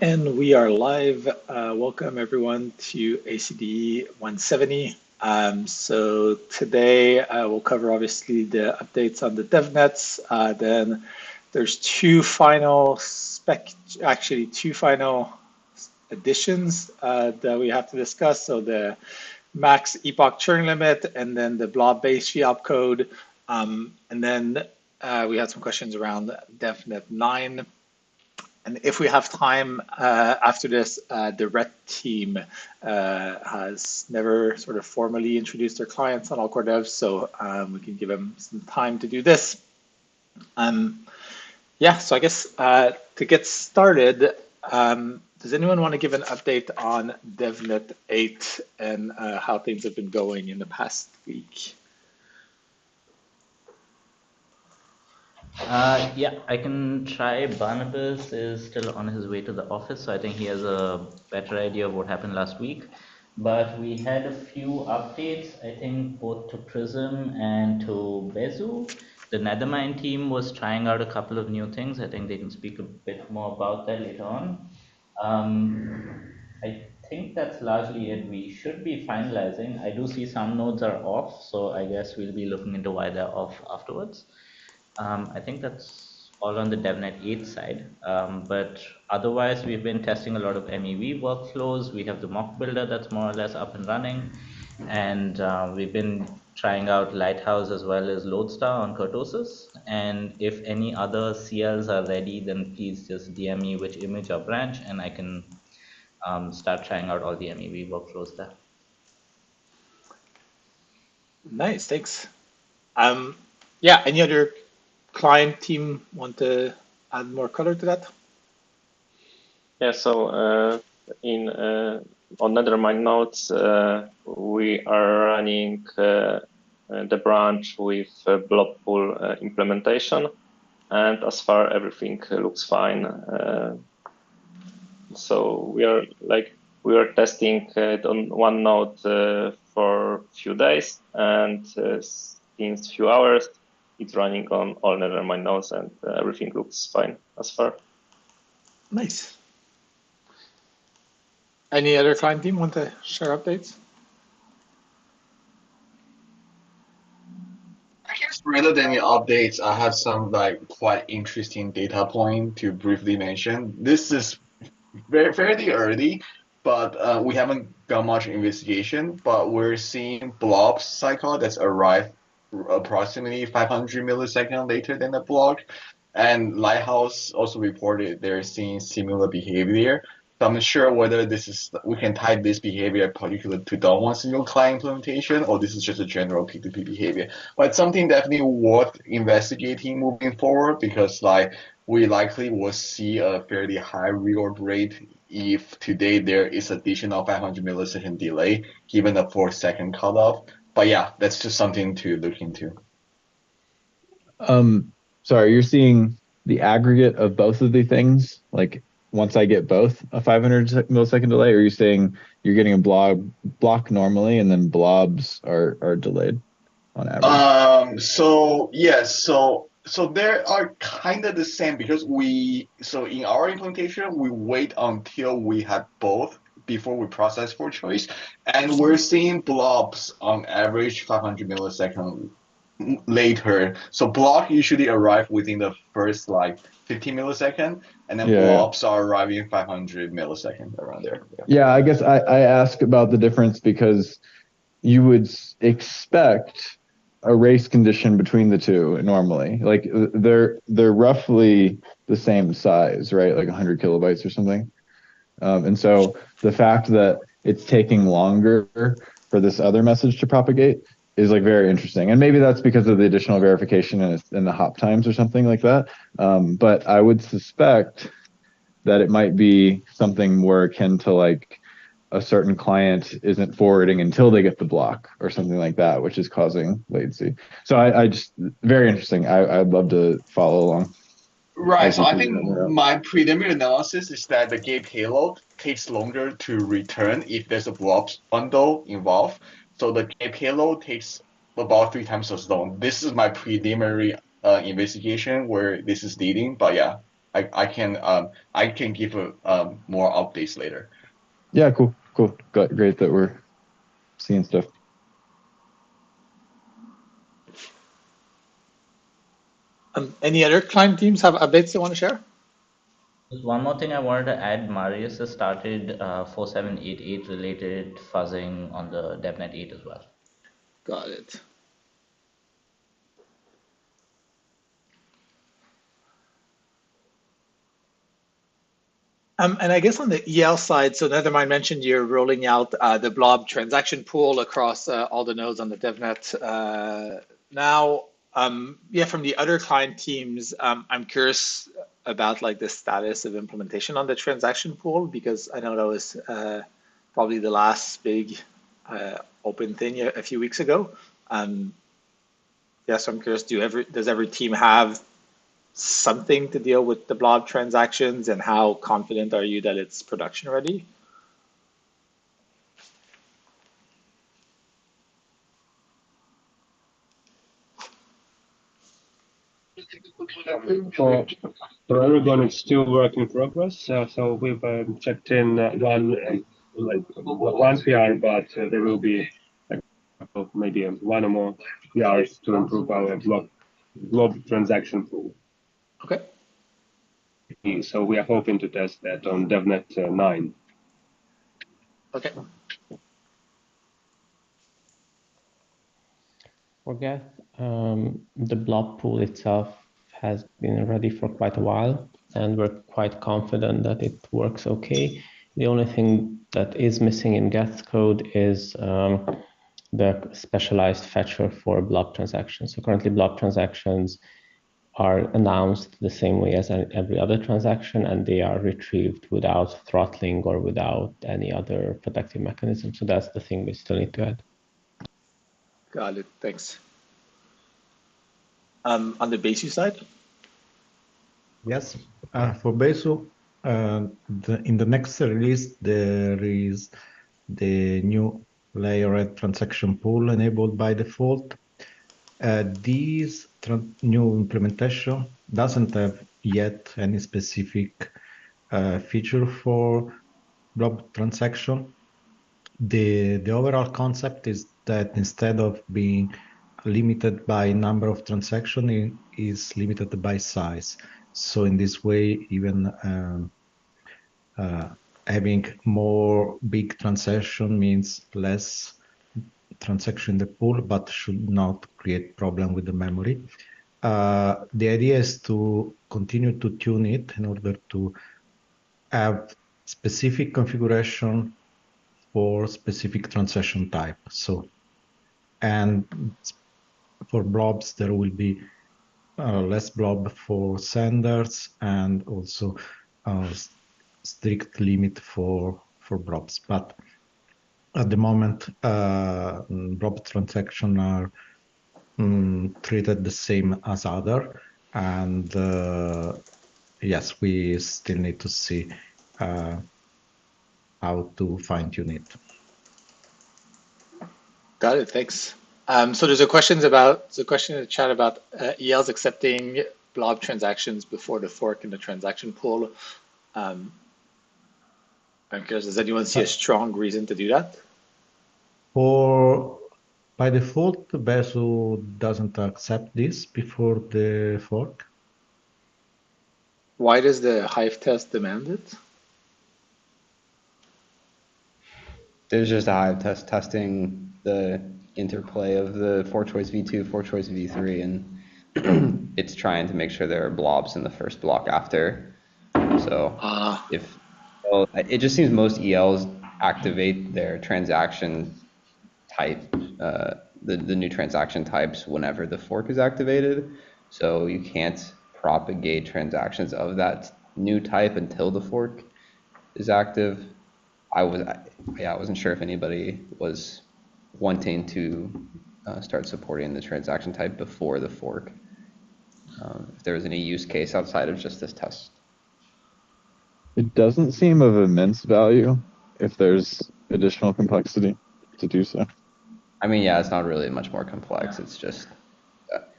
And we are live. Welcome everyone to ACD 170. So today we'll cover obviously the updates on the devnets. Then there's two final additions that we have to discuss. So the max epoch churn limit, and then the blob base fee opcode. And then we had some questions around Devnet 9. And if we have time after this, the Reth team has never sort of formally introduced their clients on Allcore Dev, so we can give them some time to do this. Yeah, so I guess to get started, does anyone want to give an update on Devnet 8 and how things have been going in the past week? Yeah, I can try. Barnabas is still on his way to the office, so I think he has a better idea of what happened last week. But we had a few updates, I think both to Prism and to Bezu. The Nethermind team was trying out a couple of new things. I think they can speak a bit more about that later on. I think that's largely it. We should be finalizing. I do see some nodes are off, so I guess we'll be looking into why they're off afterwards. I think that's all on the Devnet 8 side. But otherwise, we've been testing a lot of MEV workflows. We have the mock builder that's more or less up and running. And we've been trying out Lighthouse as well as Lodestar on Kurtosis. And if any other CLs are ready, then please just DM me which image or branch, and I can start trying out all the MEV workflows there. Nice, thanks. Yeah, any other client team want to add more color to that? Yeah, so in on Nethermind nodes, we are running the branch with blob pool implementation, and as far everything looks fine. So we are testing it on one node for a few days, and since few hours, it's running on all Nethermind nodes, and everything looks fine as far. Nice. Any other client team want to share updates? I guess rather than the updates, I have some like quite interesting data point to briefly mention. This is fairly early, but we haven't done much investigation. But we're seeing Blob cycle that's arrived approximately 500 milliseconds later than the block, and Lighthouse also reported they're seeing similar behavior. So I'm not sure whether this is we can tie this behavior particular to Dawn single client implementation, or this is just a general P2P behavior. But it's something definitely worth investigating moving forward, because like we likely will see a fairly high reorder rate if today there is additional 500 millisecond delay given the 4-second cutoff. But yeah, that's just something to look into. Sorry, you're seeing the aggregate of both of the things, like once I get both a 500 millisecond delay, or are you saying you're getting a block normally and then blobs are delayed on average? So yes, so they are kind of the same, because so in our implementation we wait until we have both before we process for choice, and we're seeing blobs on average 500 millisecond later. So block usually arrive within the first like 50 millisecond, and then blobs are arriving 500 millisecond around there. Yeah, I guess I ask about the difference because you would expect a race condition between the two normally. Like they're roughly the same size, right? Like 100 kilobytes or something. And so the fact that it's taking longer for this other message to propagate is like very interesting. And maybe that's because of the additional verification and the hop times or something like that. But I would suspect that it might be something more akin to like a certain client isn't forwarding until they get the block or something like that, which is causing latency. So I just, very interesting. I'd love to follow along. Right, so I think my preliminary analysis is that the gate payload takes longer to return if there's a blob bundle involved. So the gate payload takes about 3 times as long. This is my preliminary investigation where this is leading, but yeah, I can give more updates later. Yeah, cool. Great that we're seeing stuff. Any other client teams have updates they want to share? Just one more thing I wanted to add. Marius has started 4788 related fuzzing on the Devnet 8 as well. Got it. And I guess on the EL side, so Nethermind mentioned you're rolling out the Blob transaction pool across all the nodes on the Devnet now. Yeah, from the other client teams, I'm curious about like the status of implementation on the transaction pool, because I know that was probably the last big open thing a few weeks ago. Yeah, so I'm curious, does every team have something to deal with the Blob transactions, and how confident are you that it's production ready? For everyone, it's still work in progress. So we've checked in one PR, but there will be maybe one or more PRs to improve our blob transaction pool. Okay. So we are hoping to test that on DevNet 9. Okay. For Geth, the blob pool itself has been ready for quite a while, and we're quite confident that it works okay. The only thing that is missing in Geth's code is the specialized fetcher for blob transactions. So currently blob transactions are announced the same way as every other transaction, and they are retrieved without throttling or without any other protective mechanism. So that's the thing we still need to add. Got it. Thanks. On the Besu side? Yes, for Besu, in the next release, there is the new layered transaction pool enabled by default. This new implementation doesn't have yet any specific feature for blob transaction. The overall concept is that instead of being limited by number of transactions, it is limited by size. So in this way, even having more big transaction means less transaction in the pool, but should not create problem with the memory. The idea is to continue to tune it in order to have specific configuration for specific transaction type. So, and for blobs, there will be less blob for senders and also strict limit for blobs. But at the moment, blob transactions are treated the same as other, and yes, we still need to see how to fine tune it. Got it. Thanks. So there's a question in the chat about ELs accepting blob transactions before the fork in the transaction pool. I'm curious, does anyone see a strong reason to do that? By default, Besu doesn't accept this before the fork. Why does the Hive test demand it? There's just a Hive test testing the interplay of the fork choice v2, fork choice v3, and it's trying to make sure there are blobs in the first block after. So it just seems most ELs activate their transaction type, the new transaction types whenever the fork is activated. So you can't propagate transactions of that new type until the fork is active. I wasn't sure if anybody was wanting to start supporting the transaction type before the fork. If there was any use case outside of just this test. It doesn't seem of immense value if there's additional complexity to do so. I mean, yeah, it's not really much more complex. It's just,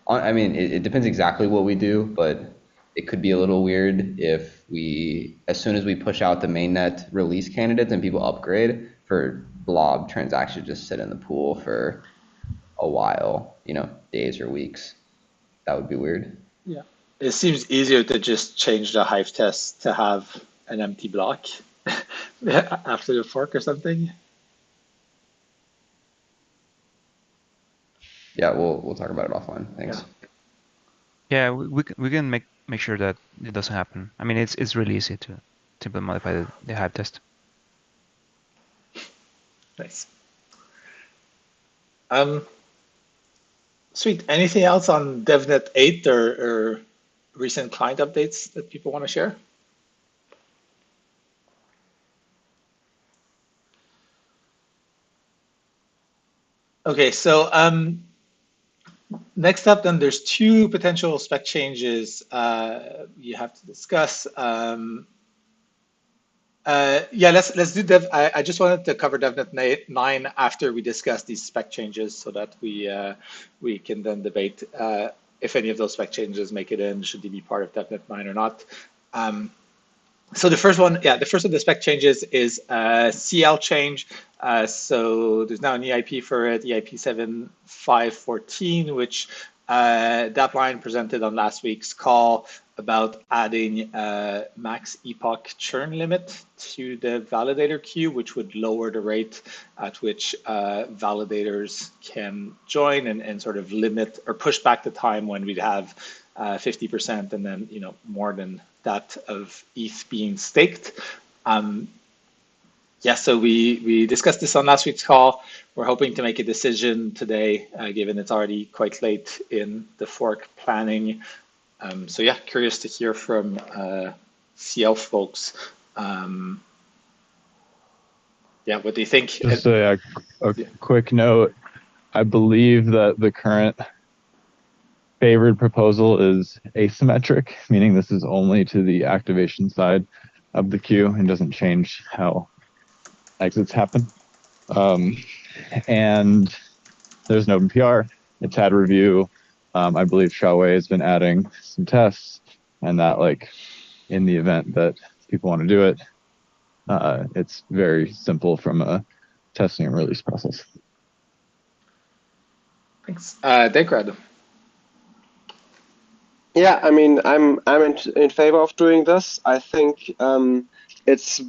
I mean, it depends exactly what we do, but it could be a little weird if as soon as we push out the mainnet release candidates and people upgrade, for blob transactions just sit in the pool for a while, days or weeks. That would be weird. Yeah. It seems easier to just change the Hive test to have an empty block after the fork or something. Yeah, we'll talk about it offline. Thanks. Yeah, we can make sure that it doesn't happen. I mean, it's really easy to simply modify the Hive test. Nice. Sweet. Anything else on Devnet 8 or recent client updates that people want to share? Okay, so next up, then there's two potential spec changes you have to discuss. Yeah, let's do Dev. I just wanted to cover Devnet 9 after we discuss these spec changes, so that we can then debate if any of those spec changes make it in, should they be part of Devnet 9 or not. So the first one, the first of the spec changes is CL change. So there's now an EIP for it, EIP 7514, which Dapline presented on last week's call about adding a max epoch churn limit to the validator queue, which would lower the rate at which validators can join and sort of limit or push back the time when we'd have 50% and then more than that of ETH being staked. Yeah, so we discussed this on last week's call. We're hoping to make a decision today, given it's already quite late in the fork planning. So yeah, curious to hear from CL folks. Yeah, what do you think? Just a quick note. I believe that the current favored proposal is asymmetric, meaning this is only to the activation side of the queue and doesn't change how exits happen. And there's an open PR. It's had review. I believe Xiaowei has been adding some tests, and that, like, in the event that people want to do it, it's very simple from a testing and release process. Thanks. Degrad. Yeah, I mean, I'm in favor of doing this. I think it's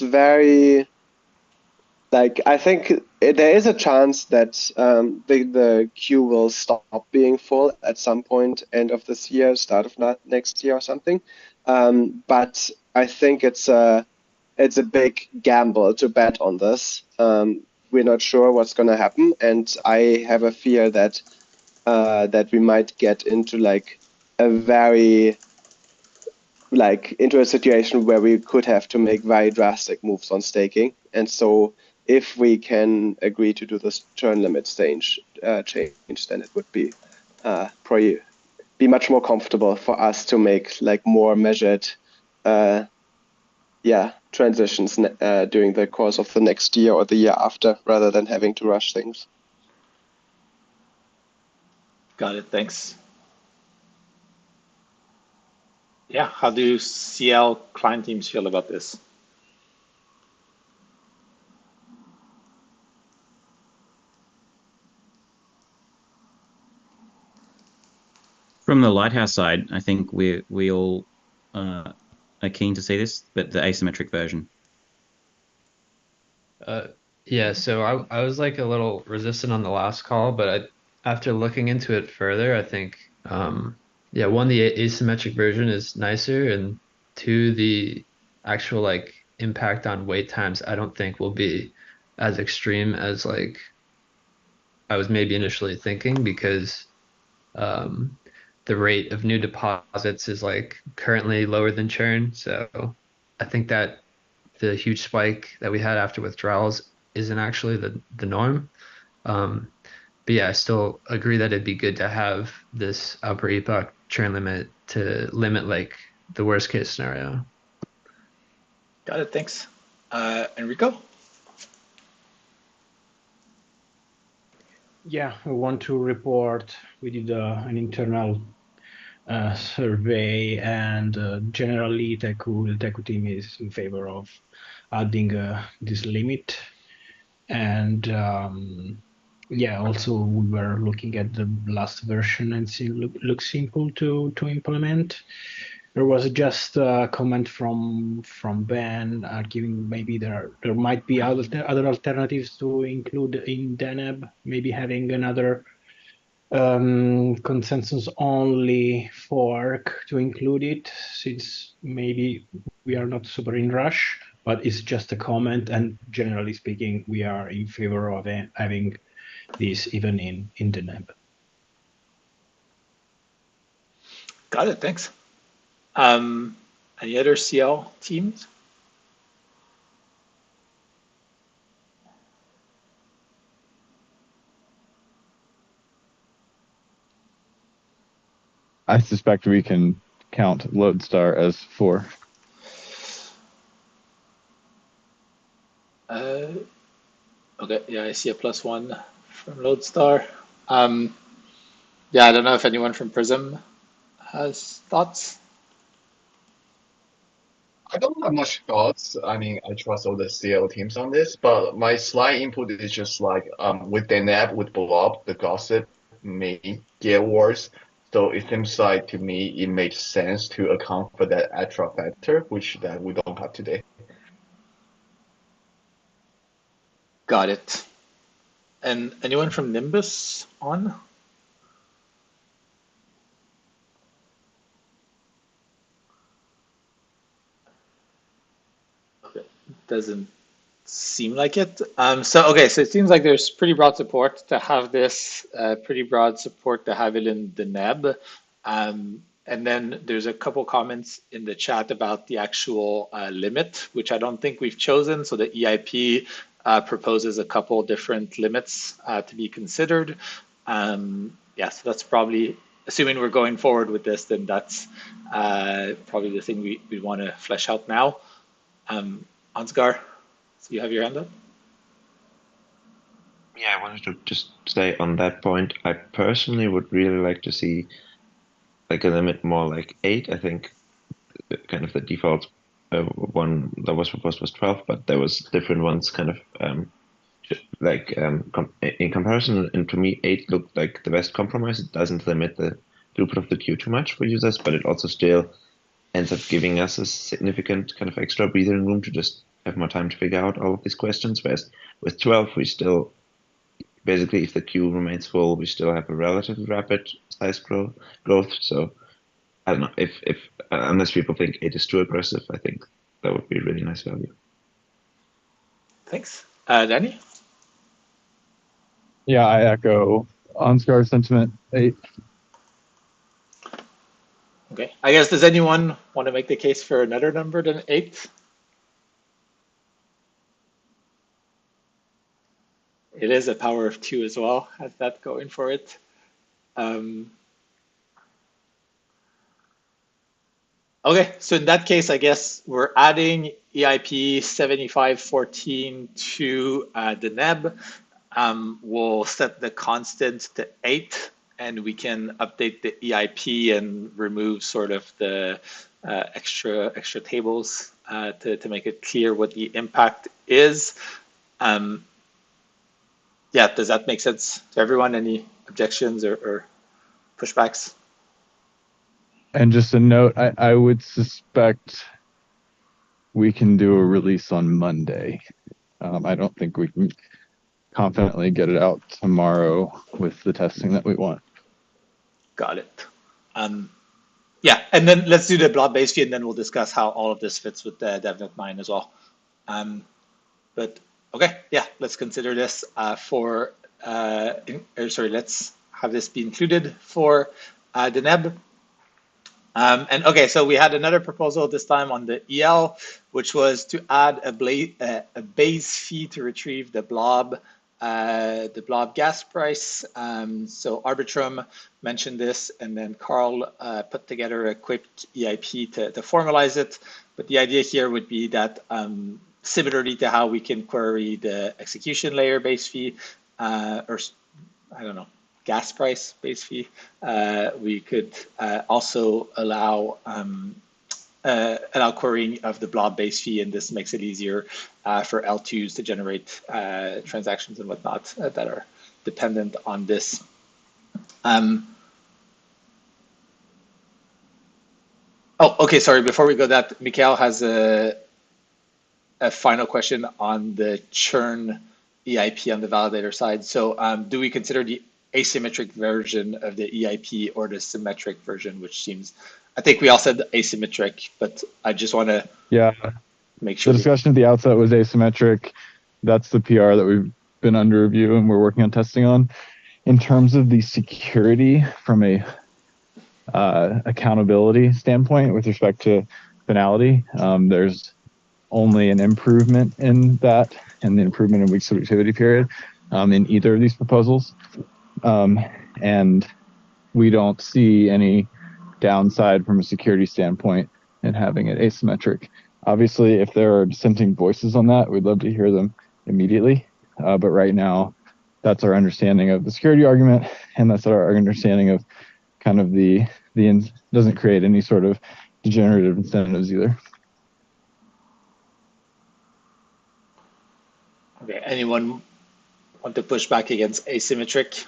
very, like, I think there is a chance that the queue will stop being full at some point, end of this year, start of next year or something. But I think it's a big gamble to bet on this. We're not sure what's going to happen, and I have a fear that that we might get into into a situation where we could have to make very drastic moves on staking. And so if we can agree to do this churn limit change, then it would be probably be much more comfortable for us to make more measured transitions during the course of the next year or the year after, rather than having to rush things. Got it, thanks. Yeah, how do CL client teams feel about this? From the Lighthouse side, I think we all are keen to see this, but the asymmetric version. Yeah, so I was a little resistant on the last call, but after looking into it further, I think yeah, one, the asymmetric version is nicer, and two, the actual impact on wait times I don't think will be as extreme as I was maybe initially thinking, because the rate of new deposits is currently lower than churn. So I think that the huge spike that we had after withdrawals isn't actually the norm. But yeah, I still agree that it'd be good to have this upper epoch churn limit to limit the worst case scenario. Got it, thanks. Enrico? Yeah, I want to report we did an internal survey, and generally the Teku team is in favor of adding this limit. And yeah, also we were looking at the last version and it looks simple to implement. There was just a comment from Ben arguing maybe there might be other alternatives to include in Deneb, maybe having another consensus only fork to include it, since maybe we are not super in rush, but it's just a comment, and generally speaking, we are in favor of having this even in Deneb. Got it, thanks. Any other CL teams? I suspect we can count Lodestar as 4. Okay, yeah, I see a +1 from Lodestar. Yeah, I don't know if anyone from Prism has thoughts. I don't have much thoughts. I mean, I trust all the CL teams on this, but my slight input is just with Deneb, with Blob, the gossip may get worse. So it seems like to me it makes sense to account for that extra factor, which that we don't have today. Got it. And anyone from Nimbus on? Okay. Doesn't seem like it. So it seems like there's pretty broad support to have this, pretty broad support to have it in the NEB. And then there's a couple comments in the chat about the actual limit, which I don't think we've chosen. So the EIP proposes a couple different limits to be considered. Yeah, so that's probably, assuming we're going forward with this, then that's probably the thing we want to flesh out now. Ansgar, so you have your hand up? Yeah, I wanted to just say on that point, I personally would really like to see like a limit more like 8. I think kind of the default one that was proposed was 12, but there was different ones kind of in comparison, and to me 8 looked like the best compromise. It doesn't limit the throughput of the queue too much for users, but it also still ends up giving us a significant kind of extra breathing room to just have more time to figure out all of these questions. Whereas with 12, we still basically, if the queue remains full, we still have a relatively rapid size growth. So I don't know if unless people think 8 is too aggressive, I think that would be a really nice value. Thanks. Danny? Yeah, I echo Ansgar's sentiment. 8. Okay. I guess, does anyone want to make the case for another number than 8? It is a power of 2 as well, has that going for it. Okay, so in that case, I guess we're adding EIP 7514 to the NEB. We'll set the constant to 8, and we can update the EIP and remove sort of the extra tables to make it clear what the impact is. Yeah, does that make sense to everyone? Any objections or pushbacks? And just a note, I would suspect we can do a release on Monday. I don't think we can confidently get it out tomorrow with the testing that we want. Got it. Yeah, and then let's do the blob base fee, and then we'll discuss how all of this fits with the Devnet 9 as well. But okay, yeah, let's consider this let's have this be included for the NEB. And okay, so we had another proposal this time on the EL, which was to add a base fee to retrieve the blob gas price. So Arbitrum mentioned this, and then Carl put together a quick EIP to formalize it. But the idea here would be that similarly to how we can query the execution layer base fee, or I don't know, gas price base fee, we could also allow querying of the blob base fee, and this makes it easier for L2s to generate transactions and whatnot that are dependent on this. Oh, okay, sorry, before we go that, Mikhail has a final question on the churn EIP on the validator side. So do we consider the asymmetric version of the EIP or the symmetric version, which seems, I think we all said asymmetric, but I just want to make sure. The discussion at the outset was asymmetric. That's the PR that we've been under review and we're working on testing on. In terms of the security from a accountability standpoint with respect to finality, there's only an improvement in that and the improvement in weeks of activity period in either of these proposals. And we don't see any downside from a security standpoint in having it asymmetric. Obviously, if there are dissenting voices on that, we'd love to hear them immediately. But right now, that's our understanding of the security argument, and that's our understanding of kind of the doesn't create any sort of degenerative incentives either. Okay, anyone want to push back against asymmetric?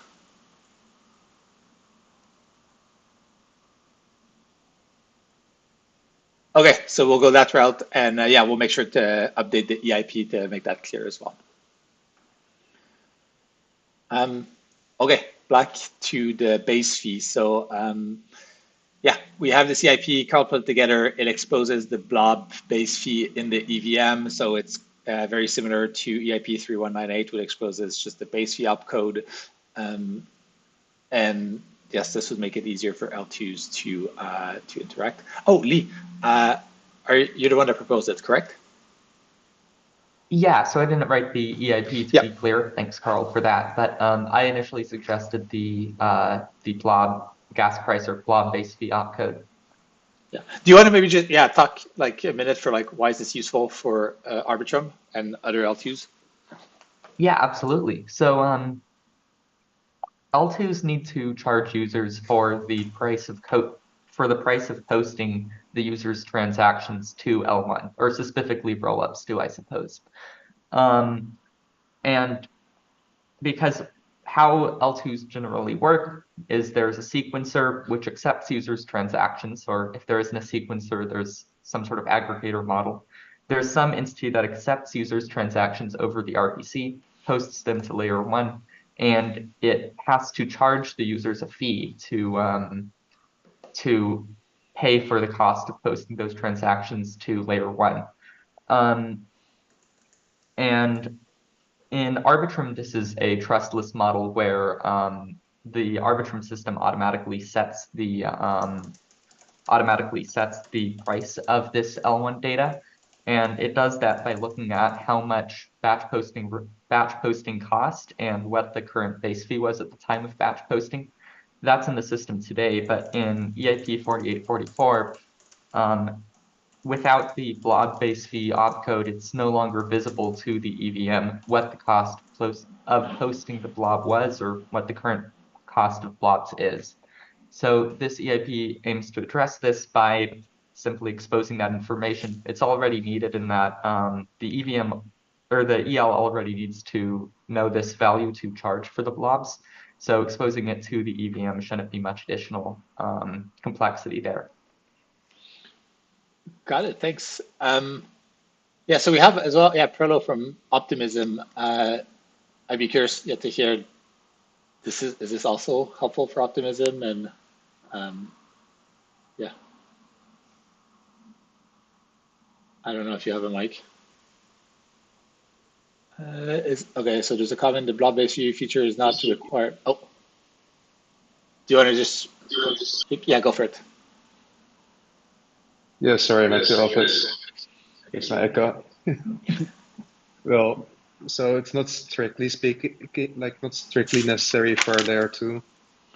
Okay, so we'll go that route, and yeah, we'll make sure to update the EIP to make that clear as well. Okay, back to the base fee. So yeah, we have the CIP. Carl put it together. It exposes the blob base fee in the EVM, so it's very similar to EIP 3198, which exposes just the base fee opcode. And yes, this would make it easier for L2s to interact. Oh, Lee, you're the one that proposed it, correct? Yeah, so I didn't write the EIP to be clear. Thanks, Carl, for that. But I initially suggested the blob gas price or blob base fee opcode. Yeah. Do you want to maybe just talk like a minute for like why is this useful for Arbitrum and other L2s? Yeah, absolutely. So L2s need to charge users for the price of posting the user's transactions to L1, or specifically rollups to, I suppose. And because how L2s generally work is there's a sequencer which accepts users' transactions, or if there isn't a sequencer, there's some sort of aggregator model. There's some entity that accepts users' transactions over the RPC, posts them to layer 1, and it has to charge the users a fee to pay for the cost of posting those transactions to layer 1. And in Arbitrum, this is a trustless model where the Arbitrum system automatically sets the price of this L1 data, and it does that by looking at how much batch posting cost and what the current base fee was at the time of batch posting. That's in the system today, but in EIP 4844, without the blob base fee opcode, it's no longer visible to the EVM what the cost of posting the blob was or what the current cost of blobs is. So this EIP aims to address this by simply exposing that information. It's already needed in that the EVM or the EL already needs to know this value to charge for the blobs. So exposing it to the EVM shouldn't be much additional complexity there. Got it. Thanks. Yeah, so we have as well, Perlo from Optimism. I'd be curious to hear, is this also helpful for Optimism? And yeah, I don't know if you have a mic. Okay, so there's a comment, the blob-based view feature is not required. Oh, do you want to just, yeah, go for it. Yeah, sorry, I'm at the office. It's my echo. Well, so it's not strictly not strictly necessary for a layer 2,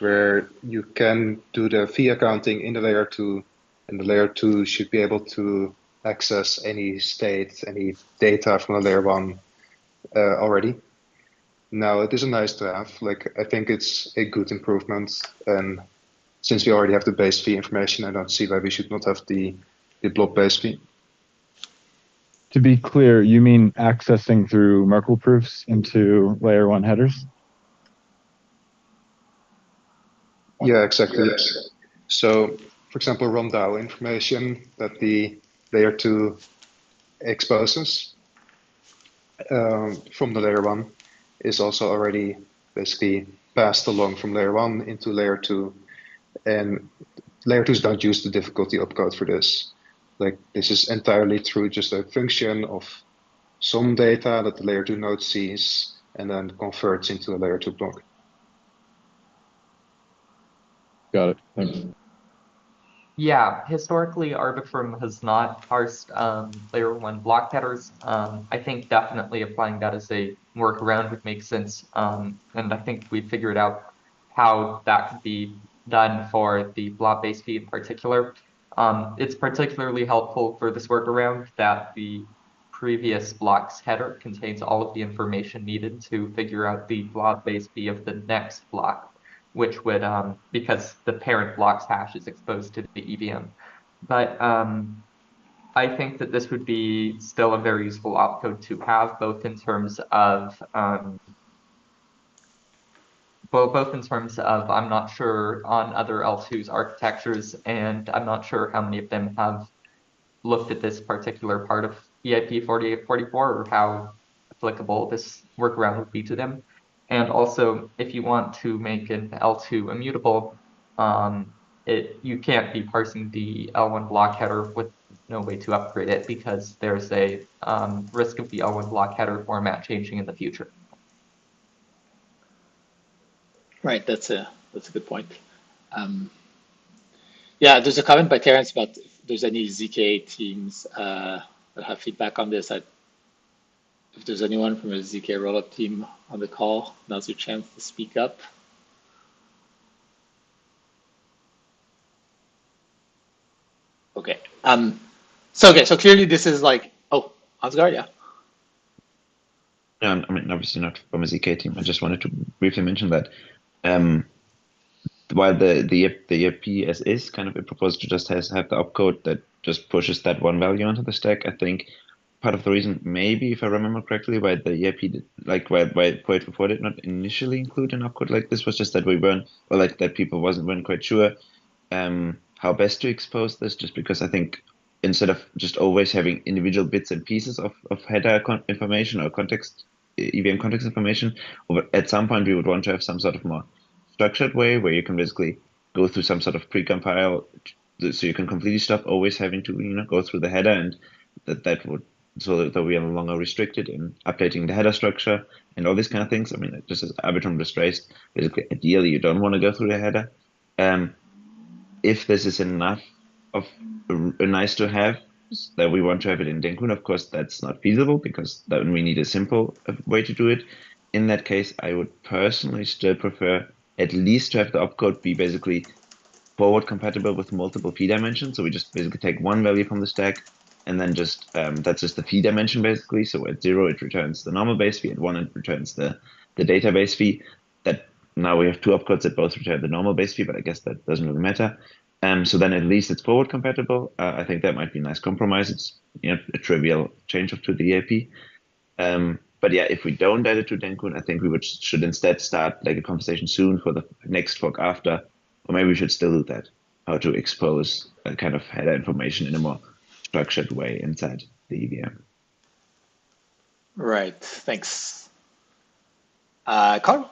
where you can do the fee accounting in the layer 2, and the layer 2 should be able to access any state, any data from the layer 1 already. Now, it is a nice to have. Like, I think it's a good improvement, and since we already have the base fee information, I don't see why we should not have the blob base fee. To be clear, you mean accessing through Merkle proofs into layer 1 headers? Yeah, exactly. So, for example, ROM-DAO information that the layer 2 exposes from the layer 1 is also already basically passed along from layer 1 into layer 2. And layer 2s don't use the difficulty opcode for this. Like, this is entirely through just a function of some data that the layer 2 node sees and then converts into a layer 2 block. Got it. Thanks. Yeah, historically, Arbitrum has not parsed layer 1 block headers. I think definitely applying that as a workaround would make sense. And I think we figured out how that could be done for the blob base fee in particular. It's particularly helpful for this workaround that the previous block's header contains all of the information needed to figure out the blob base fee of the next block, which would, because the parent block's hash is exposed to the EVM. But I think that this would be still a very useful opcode to have, both in terms of I'm not sure on other L2's architectures, and I'm not sure how many of them have looked at this particular part of EIP 4844 or how applicable this workaround would be to them. And also, if you want to make an L2 immutable, you can't be parsing the L1 block header with no way to upgrade it because there's a risk of the L1 block header format changing in the future. Right, that's a good point. Yeah, there's a comment by Terrence about if there's any ZK teams that have feedback on this. If there's anyone from a ZK rollup team on the call, now's your chance to speak up. Okay. So clearly this is like, oh, Ansgar, yeah. I mean, obviously not from a ZK team. I just wanted to briefly mention that while the EIP as is kind of a proposal to just have the opcode that just pushes that one value onto the stack, I think part of the reason, maybe if I remember correctly, why the EIP did, why 4844 did not initially include an opcode like this was just that we weren't, or like that people weren't quite sure how best to expose this, just because I think instead of just always having individual bits and pieces of header information or context, EVM context information, at some point we would want to have some sort of more structured way where you can basically go through some sort of precompile, so you can completely stop always having to go through the header, and that would, so that we are no longer restricted in updating the header structure and all these kind of things. I mean, just as Arbitrum just raised, basically ideally you don't want to go through the header. If this is enough of a nice to have that we want to have it in Denkun, of course that's not feasible because then we need a simple way to do it. In that case, I would personally still prefer at least to have the opcode be basically forward compatible with multiple fee dimensions. So we just basically take one value from the stack and then just that's just the fee dimension basically. So at 0 it returns the normal base fee, at 1 it returns the database fee. That now we have two opcodes that both return the normal base fee, but I guess that doesn't really matter. So then at least it's forward compatible. I think that might be a nice compromise. It's a trivial change to the EIP. But yeah, if we don't add it to Denkun, I think we should instead start like a conversation soon for the next fork after, or maybe we should still do that, how to expose a kind of header information in a more structured way inside the EVM. Right, thanks. Carl?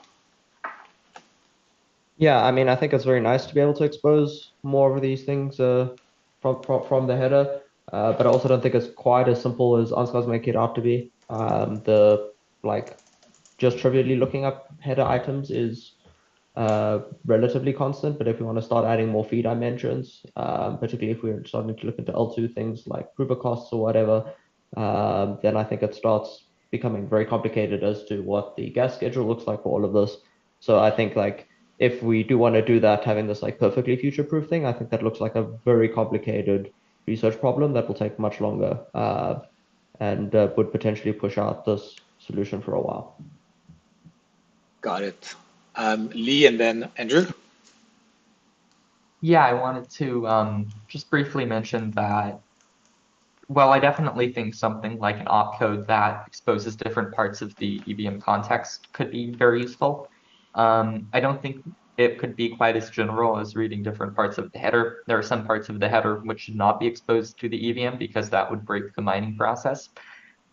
Yeah, I mean, I think it's very nice to be able to expose more of these things from the header, but I also don't think it's quite as simple as Ansgar's make it out to be. Just trivially looking up header items is relatively constant, but if we want to start adding more fee dimensions, particularly if we're starting to look into L2 things like proof of costs or whatever, then I think it starts becoming very complicated as to what the gas schedule looks like for all of this. So I think if we do want to do that, having this perfectly future-proof thing, I think that looks like a very complicated research problem that will take much longer and would potentially push out this solution for a while. Got it. Lee and then Andrew. Yeah, I wanted to just briefly mention that, well, I definitely think something like an opcode that exposes different parts of the EVM context could be very useful. I don't think it could be quite as general as reading different parts of the header. There are some parts of the header which should not be exposed to the EVM because that would break the mining process.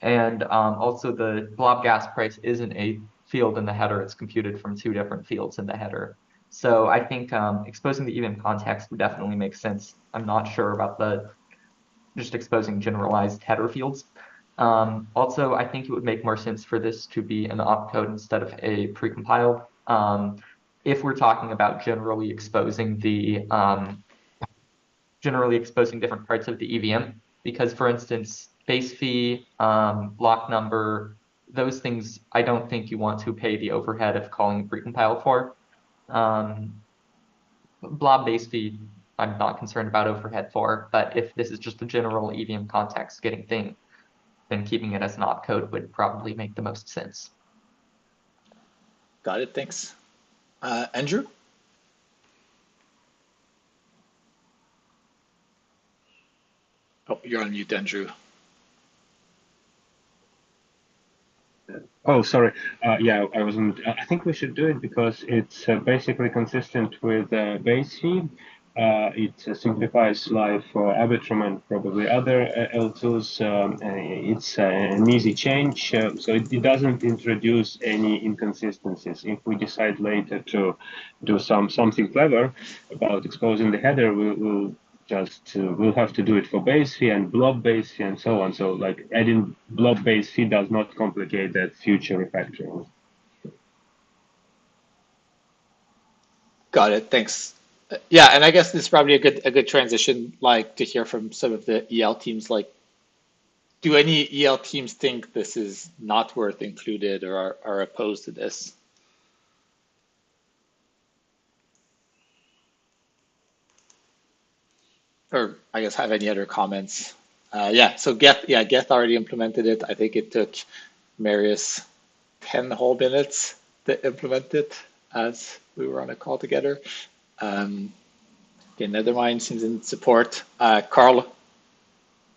And also the blob gas price isn't a field in the header, it's computed from two different fields in the header. So I think exposing the EVM context would definitely make sense. I'm not sure about just exposing generalized header fields. Also, I think it would make more sense for this to be an opcode instead of a precompile. If we're talking about generally exposing different parts of the EVM, because for instance, base fee, block number, those things, I don't think you want to pay the overhead of calling precompile for. Blob base fee, I'm not concerned about overhead for, but if this is just a general EVM context getting thing, then keeping it as an opcode would probably make the most sense. Got it, thanks. Andrew? Oh, you're on mute, Andrew. Oh, sorry. Yeah, I wasn't. I think we should do it because it's basically consistent with base fee. It simplifies life for Arbitrum and probably other L2s. It's an easy change, so it doesn't introduce any inconsistencies. If we decide later to do something clever about exposing the header, we'll have to do it for base fee and blob base fee and so on. So like adding blob base fee does not complicate that future refactoring. Got it. Thanks. Yeah, and I guess this is probably a good transition, like to hear from some of the EL teams. Like, do any EL teams think this is not worth included or are opposed to this? Or I guess have any other comments? Yeah. So Geth already implemented it. I think it took Marius 10 whole minutes to implement it as we were on a call together. Okay, Nethermind seems in support. Carl,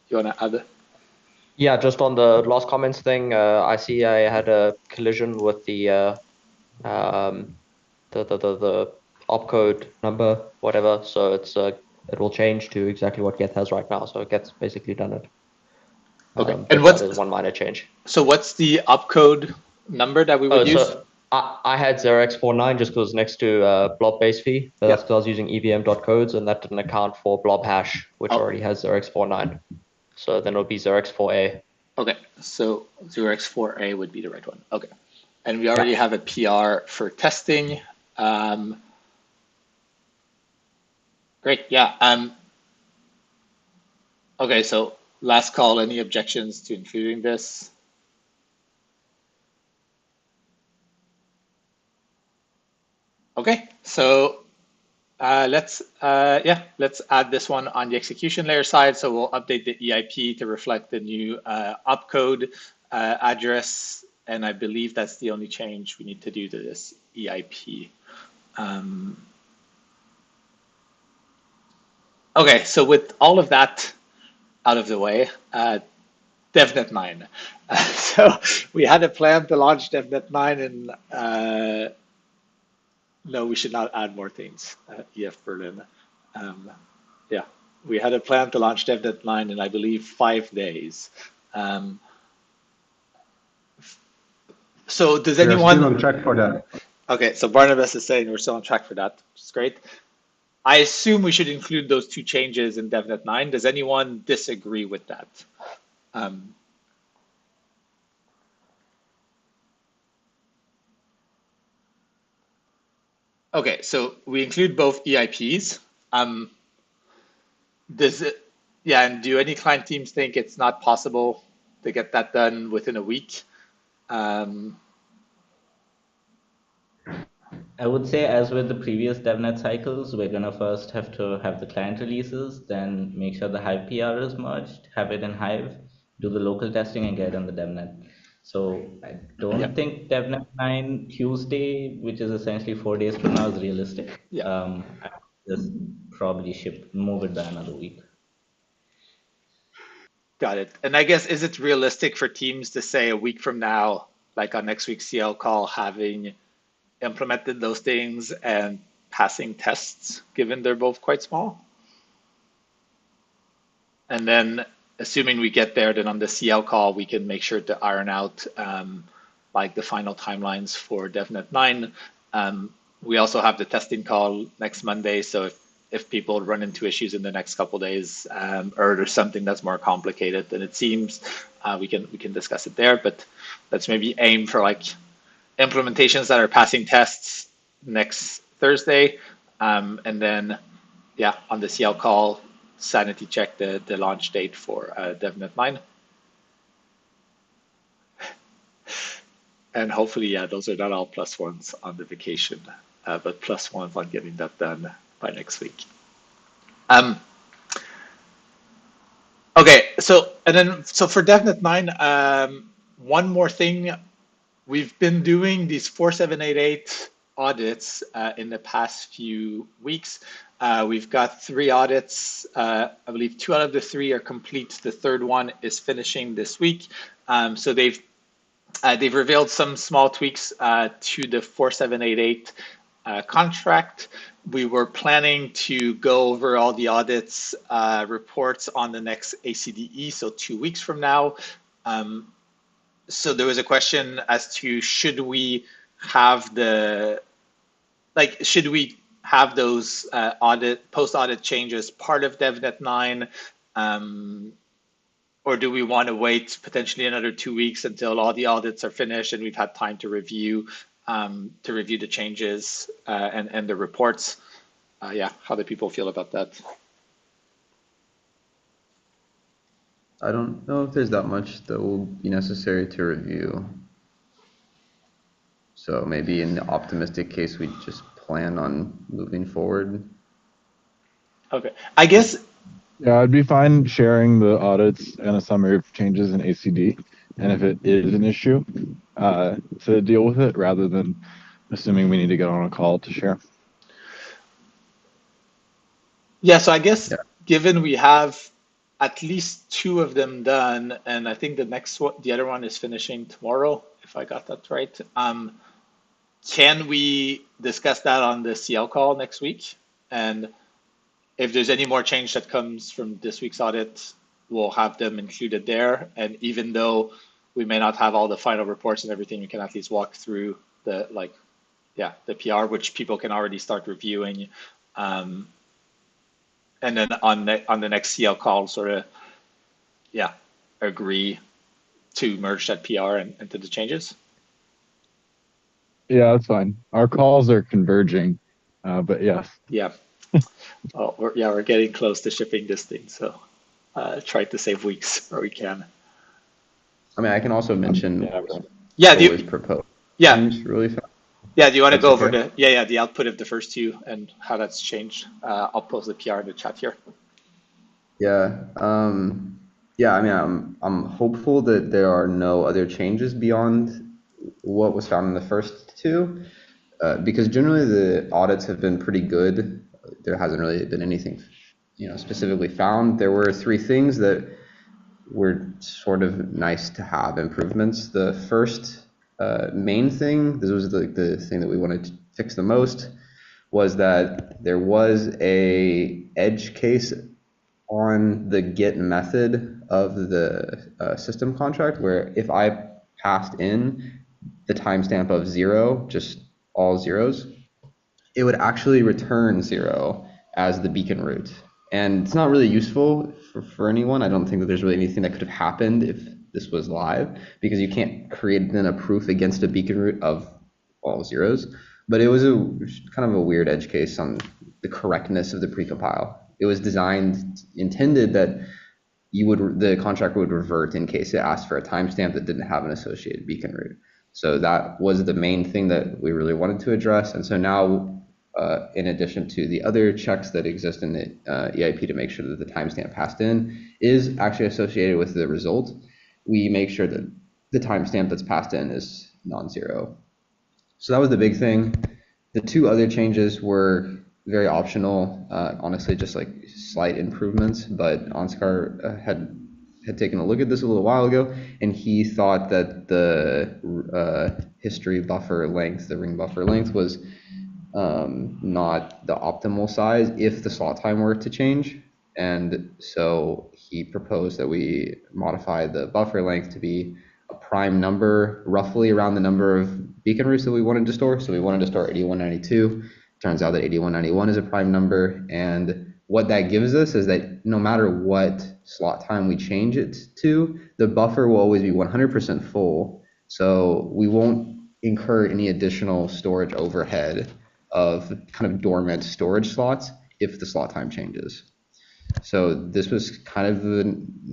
you want to add? Yeah, just on the last comments thing, I see I had a collision with the opcode number, whatever. So it's it will change to exactly what Geth has right now. So Geth's basically done it. Okay, and that is one minor change. So what's the opcode number that we would use? So I had 0x49 just because next to blob base fee, but that's because I was using evm.codes and that didn't account for blob hash, which already has 0x49. So then it'll be 0x4a. Okay, so 0x4a would be the right one. Okay, and we already have a PR for testing. Great, yeah. Okay, so last call, any objections to including this? Okay, so let's add this one on the execution layer side. So we'll update the EIP to reflect the new opcode address, and I believe that's the only change we need to do to this EIP. Okay, so with all of that out of the way, Devnet 9. So we had a plan to launch Devnet 9 and no, we should not add more things, EF Berlin. Yeah, we had a plan to launch Devnet 9 in, I believe, 5 days. So does anyone... We're still on track for that. Okay, so Barnabas is saying we're still on track for that, which is great. I assume we should include those 2 changes in Devnet 9. Does anyone disagree with that? Okay, so we include both EIPs. Does it, yeah, and do any client teams think it's not possible to get that done within a week? I would say, as with the previous DevNet cycles, we're gonna first have to have the client releases, then make sure the Hive PR is merged, have it in Hive, do the local testing, and get it on the DevNet. So I don't think DevNet 9 Tuesday, which is essentially 4 days from now, is realistic. I just probably move it by another week. Got it. And I guess, is it realistic for teams to say a week from now, like on next week's CL call, having implemented those things and passing tests, given they're both quite small? And then assuming we get there, then on the CL call, we can make sure to iron out like the final timelines for DevNet 9. We also have the testing call next Monday. So if people run into issues in the next couple of days, or there's something that's more complicated than it seems, we can discuss it there. But let's maybe aim for like implementations that are passing tests next Thursday, and then on the CL call, sanity check the launch date for DevNet 9. And hopefully, those are not all +1s on the vacation, but +1s on getting that done by next week. Okay, so for DevNet 9, one more thing. We've been doing these 4788 audits in the past few weeks. We've got 3 audits. I believe 2 out of the 3 are complete. The 3rd one is finishing this week. So they've revealed some small tweaks to the 4788 contract. we were planning to go over all the audits reports on the next ACDE, so 2 weeks from now. So there was a question as to should we have should we have those post-audit changes part of Devnet 9, or do we want to wait potentially another 2 weeks until all the audits are finished and we've had time to review the changes and the reports? Yeah, how do people feel about that? I don't know if there's that much that will be necessary to review. So maybe in the optimistic case, we just plan on moving forward. Okay, I guess. Yeah, I'd be fine sharing the audits and a summary of changes in ACD, and if it is an issue, to deal with it rather than assuming we need to get on a call to share. Yeah, so I guess given we have at least 2 of them done, and I think the other one is finishing tomorrow, if I got that right. Can we discuss that on the CL call next week? And if there's any more change that comes from this week's audit, we'll have them included there. And even though we may not have all the final reports and everything, we can at least walk through the PR, which people can already start reviewing. And then on the next CL call, sort of, agree to merge that PR into the changes. Yeah, that's fine. Our calls are converging, but yes. Yeah. Oh, we're getting close to shipping this thing, so try to save weeks where we can. I mean, I can also mention proposed. Yeah. Really fast. Yeah, do you want to go over the output of the first 2 and how that's changed? I'll post the PR in the chat here. Yeah. I mean, I'm hopeful that there are no other changes beyond what was found in the first 2, because generally the audits have been pretty good. There hasn't really been anything, specifically found. There were 3 things that were sort of nice to have improvements. The first main thing, this was the thing that we wanted to fix the most, was that there was a edge case on the get method of the system contract, where if I passed in the timestamp of 0, just all zeros, it would actually return 0 as the beacon root. And it's not really useful for anyone. I don't think that there's really anything that could have happened if this was live, because you can't create then a proof against a beacon root of all zeros. But it was kind of a weird edge case on the correctness of the precompile. It was intended that the contract would revert in case it asked for a timestamp that didn't have an associated beacon root. So that was the main thing that we really wanted to address. And so now, in addition to the other checks that exist in the EIP to make sure that the timestamp passed in is actually associated with the result, we make sure that the timestamp that's passed in is non-zero. So that was the big thing. The 2 other changes were very optional, honestly, just like slight improvements, but Ansgar had taken a look at this a little while ago, and he thought that the history buffer length, the ring buffer length, was not the optimal size if the slot time were to change. And so he proposed that we modify the buffer length to be a prime number, roughly around the number of beacon roots that we wanted to store. So we wanted to store 8192. Turns out that 8191 is a prime number. And what that gives us is that no matter what slot time we change it to, the buffer will always be 100% full. So we won't incur any additional storage overhead of kind of dormant storage slots if the slot time changes. So this was kind of the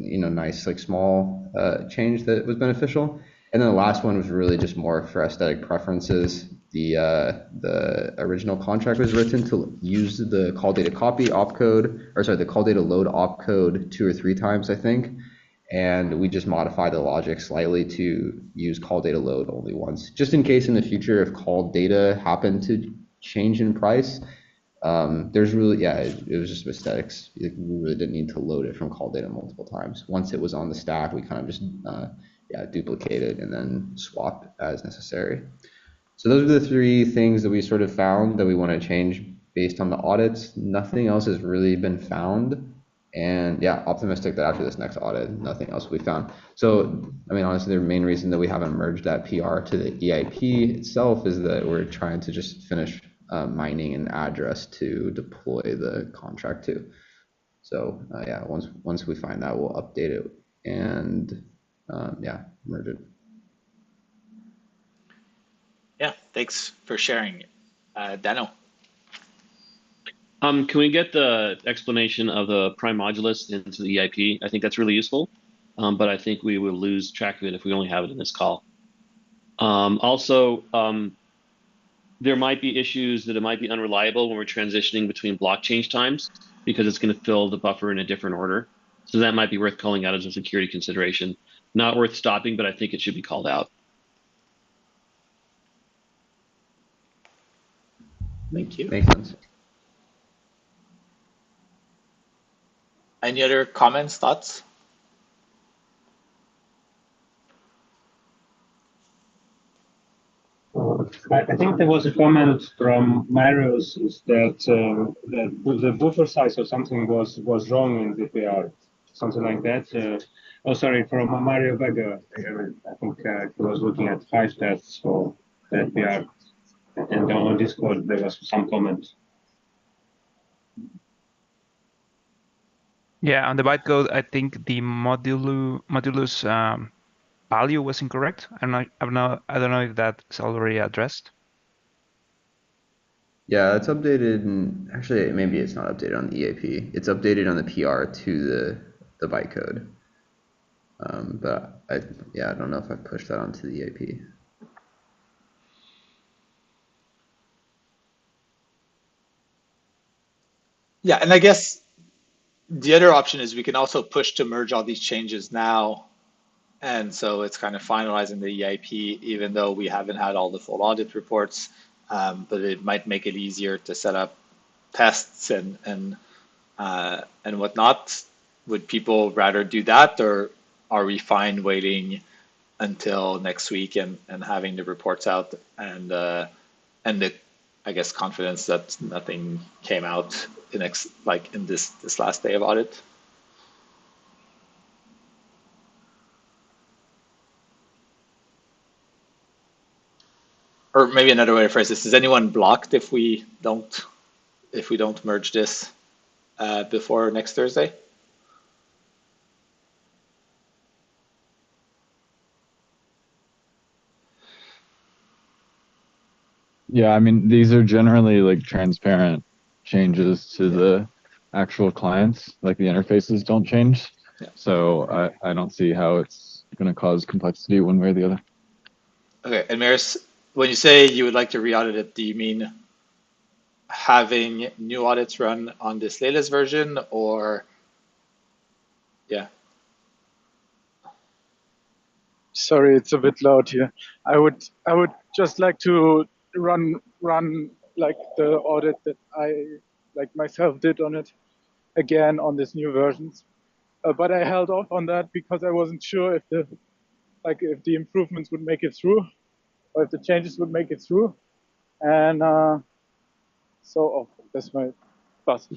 nice small change that was beneficial. And then the last one was really just more for aesthetic preferences. The original contract was written to use the call data copy opcode, or sorry, the call data load opcode 2 or 3 times, I think. And we just modified the logic slightly to use call data load only once, just in case in the future if call data happened to change in price. There's really, it was just aesthetics. We really didn't need to load it from call data multiple times. Once it was on the stack, we kind of just duplicate it and then swap as necessary. So those are the 3 things that we sort of found that we want to change based on the audits, nothing else has really been found. And yeah, optimistic that after this next audit, nothing else will be found. So, I mean, honestly, the main reason that we haven't merged that PR to the EIP itself is that we're trying to just finish mining an address to deploy the contract to. So yeah, once we find that, we'll update it and yeah, merge it. Yeah, thanks for sharing, Dano. Can we get the explanation of the prime modulus into the EIP? I think that's really useful, but I think we will lose track of it if we only have it in this call. Also, there might be issues that it might be unreliable when we're transitioning between block change times because it's going to fill the buffer in a different order. So that might be worth calling out as a security consideration. Not worth stopping, but I think it should be called out. Thank you. Makes sense. Any other comments, thoughts? I think there was a comment from Marius is that that the buffer size or something was wrong in the PR, something like that. Oh, sorry, from Mario Vega. I think he was looking at 5 tests for that PR, and on Discord there was some comment. Yeah, on the bytecode, I think the modulus value was incorrect. I don't know if that's already addressed. Yeah, it's updated, and actually maybe it's not updated on the EAP. It's updated on the PR to the bytecode. But I don't know if I pushed that onto the EAP. Yeah, and I guess the other option is we can also push to merge all these changes now. And so it's kind of finalizing the EIP, even though we haven't had all the full audit reports, but it might make it easier to set up tests and whatnot. Would people rather do that, or are we fine waiting until next week and having the reports out and the, I guess, confidence that nothing came out in this last day of audit? Or maybe another way to phrase this: is anyone blocked if we don't merge this before next Thursday? Yeah, I mean, these are generally like transparent changes to the actual clients, like the interfaces don't change. Yeah. So I don't see how it's going to cause complexity one way or the other. Okay, and Maris, when you say you would like to re-audit it, do you mean having new audits run on this latest version, or yeah? Sorry, it's a bit loud here. I would just like to run like the audit that I myself did on it again on this new versions. But I held off on that because I wasn't sure if the improvements would make it through, or if the changes would make it through. And that's my bus.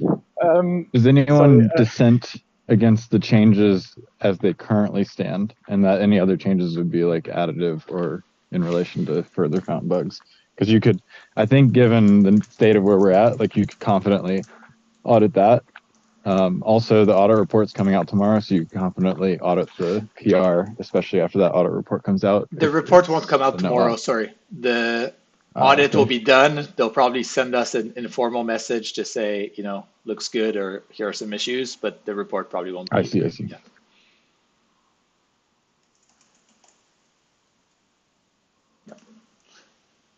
Does anyone dissent against the changes as they currently stand, and that any other changes would be like additive or in relation to further found bugs? Because you could, I think, given the state of where we're at, like you could confidently audit that. Also, the audit report's coming out tomorrow, so you can confidently audit the PR, especially after that audit report comes out. The report won't come out tomorrow. Sorry, the audit will be done. They'll probably send us an informal message to say, looks good, or here are some issues, but the report probably won't be. I see. Yeah.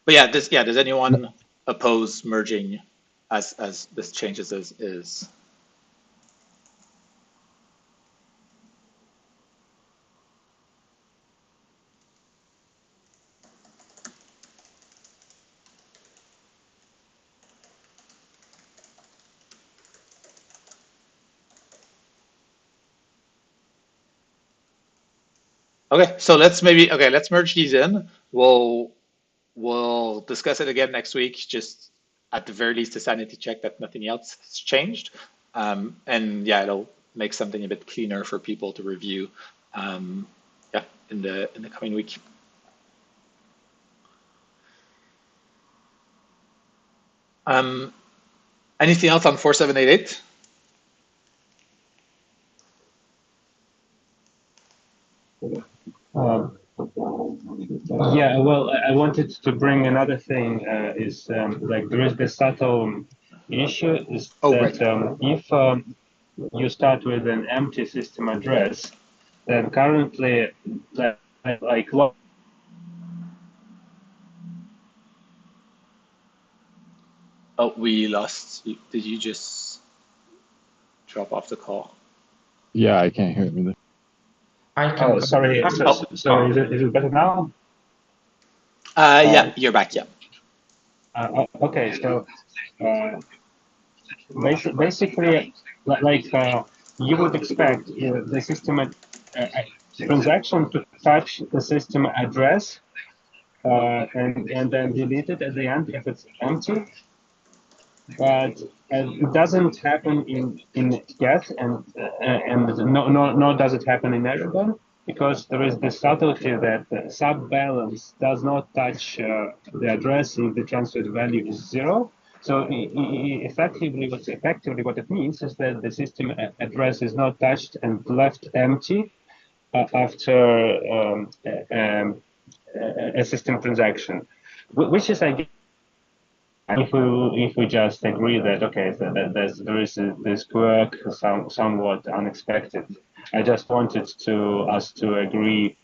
But yeah, does anyone oppose merging as this changes as is? Okay, so let's merge these in. We'll discuss it again next week. Just at the very least a sanity check that nothing else has changed. And yeah, it'll make something a bit cleaner for people to review. Yeah, in the coming week. Anything else on 4788? Yeah, well, I wanted to bring another thing. Is like there is this subtle issue is that if you start with an empty system address, then currently, like Oh, we lost. Did you just drop off the call? Yeah, I can't hear you. Oh, sorry. Sorry. Is it better now? Yeah, you're back. Yeah. Okay, so basically, like you would expect the system transaction to touch the system address and then delete it at the end if it's empty. But it doesn't happen in get and nor does it happen in Aragon, because there is the subtlety that sub balance does not touch the address if the transferred value is 0. So effectively what it means is that the system address is not touched and left empty after a system transaction, which is, I guess, if we just agree that okay, so that there is this quirk somewhat unexpected. I just wanted us to agree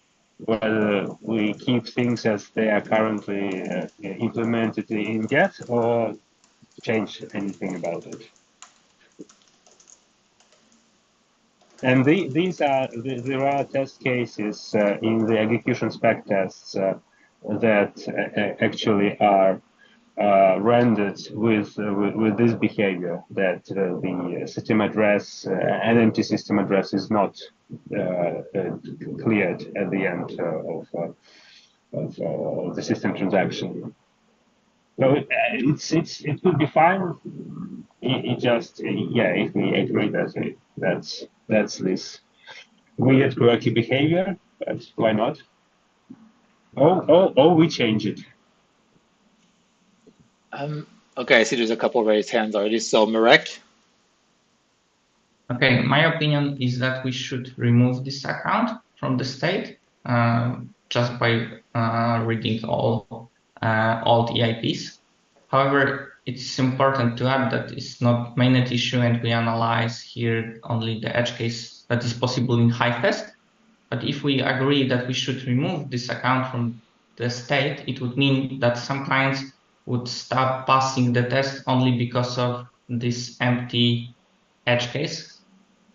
whether we keep things as they are currently implemented in Get or change anything about it. And there are test cases in the execution spec tests that actually are rendered with this behavior, that the system address, an empty system address, is not cleared at the end of the system transaction. So it would be fine. It just if we agree that that's this weird quirky behavior, but why not? Oh, we change it. Okay, I see there's a couple raised hands already. So Marek. Okay, my opinion is that we should remove this account from the state just by reading all the EIPs. However, it's important to add that it's not mainnet issue, and we analyze here only the edge case that is possible in HiFest. But if we agree that we should remove this account from the state, it would mean that some clients would stop passing the test only because of this empty edge case.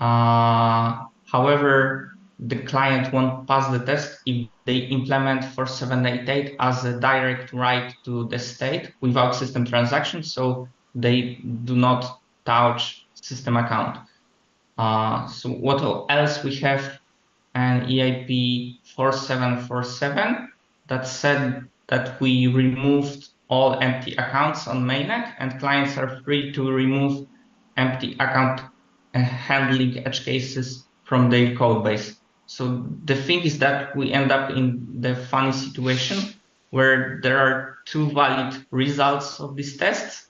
However, the client won't pass the test if they implement 4788 as a direct write to the state without system transaction, so they do not touch system account. So what else we have? An EIP 4747 that said that we removed all empty accounts on mainnet, and clients are free to remove empty account handling edge cases from their code base. So the thing is that we end up in the funny situation where there are two valid results of these tests.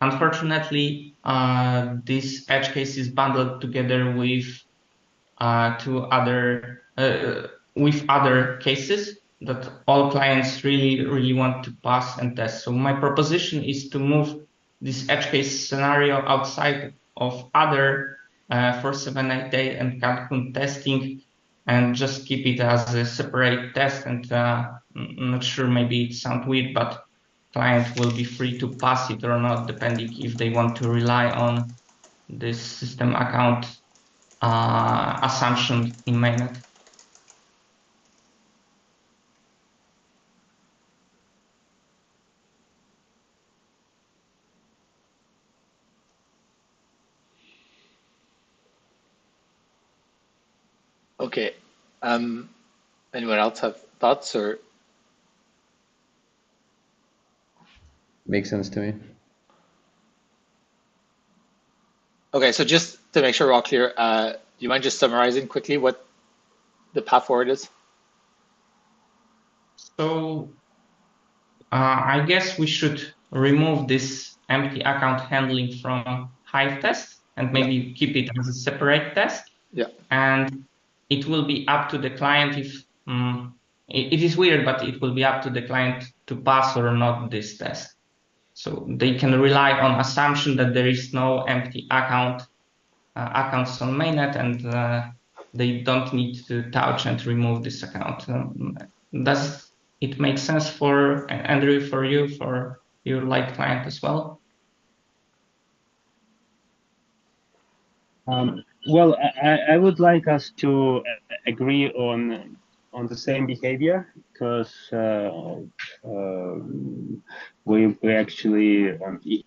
Unfortunately, this edge case is bundled together with with other cases that all clients really want to pass and test. So my proposition is to move this edge case scenario outside of other 4788 and Cancun testing, and just keep it as a separate test. And I'm not sure, maybe it sounds weird, but client will be free to pass it or not, depending if they want to rely on this system account assumption in mainnet. Okay. Anyone else have thoughts or? Makes sense to me. Okay, so just to make sure we're all clear, do you mind just summarizing quickly what the path forward is? So I guess we should remove this empty account handling from Hive test and maybe keep it as a separate test. Yeah. And it will be up to the client if it is weird, but it will be up to the client to pass or not this test. So they can rely on assumption that there is no empty accounts on mainnet, and they don't need to touch and remove this account. Does it make sense for Andrew, for your light client as well? Well, I would like us to agree on the same behavior, because we actually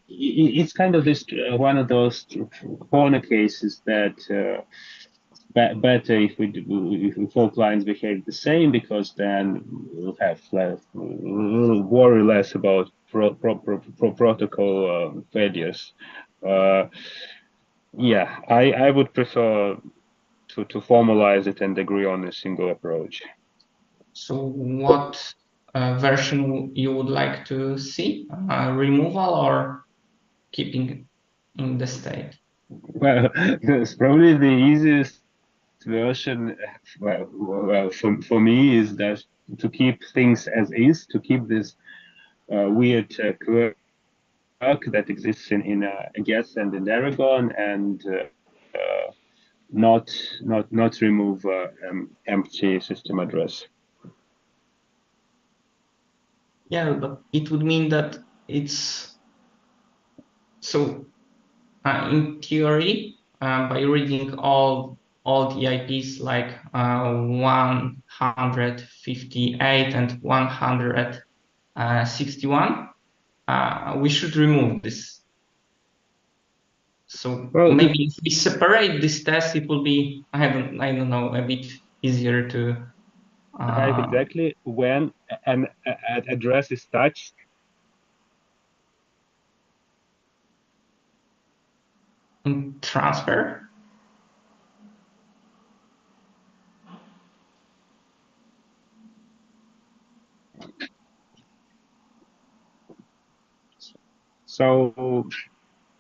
it's kind of this one of those corner cases that better if all clients behave the same, because then we'll worry less about protocol failures. Yeah, I would prefer to formalize it and agree on a single approach. So what version you would like to see? Removal or keeping in the state? Well, it's probably the easiest version. Well, for me is that to keep things as is, to keep this weird quirk that exists in Guess and in Aragon, and not remove empty system address. Yeah, but it would mean that it's so in theory, by reading all the IPs like 158 and 161, we should remove this. So maybe if we separate this test, it will be I don't know, a bit easier to Have exactly when an address is touched. In transfer. So,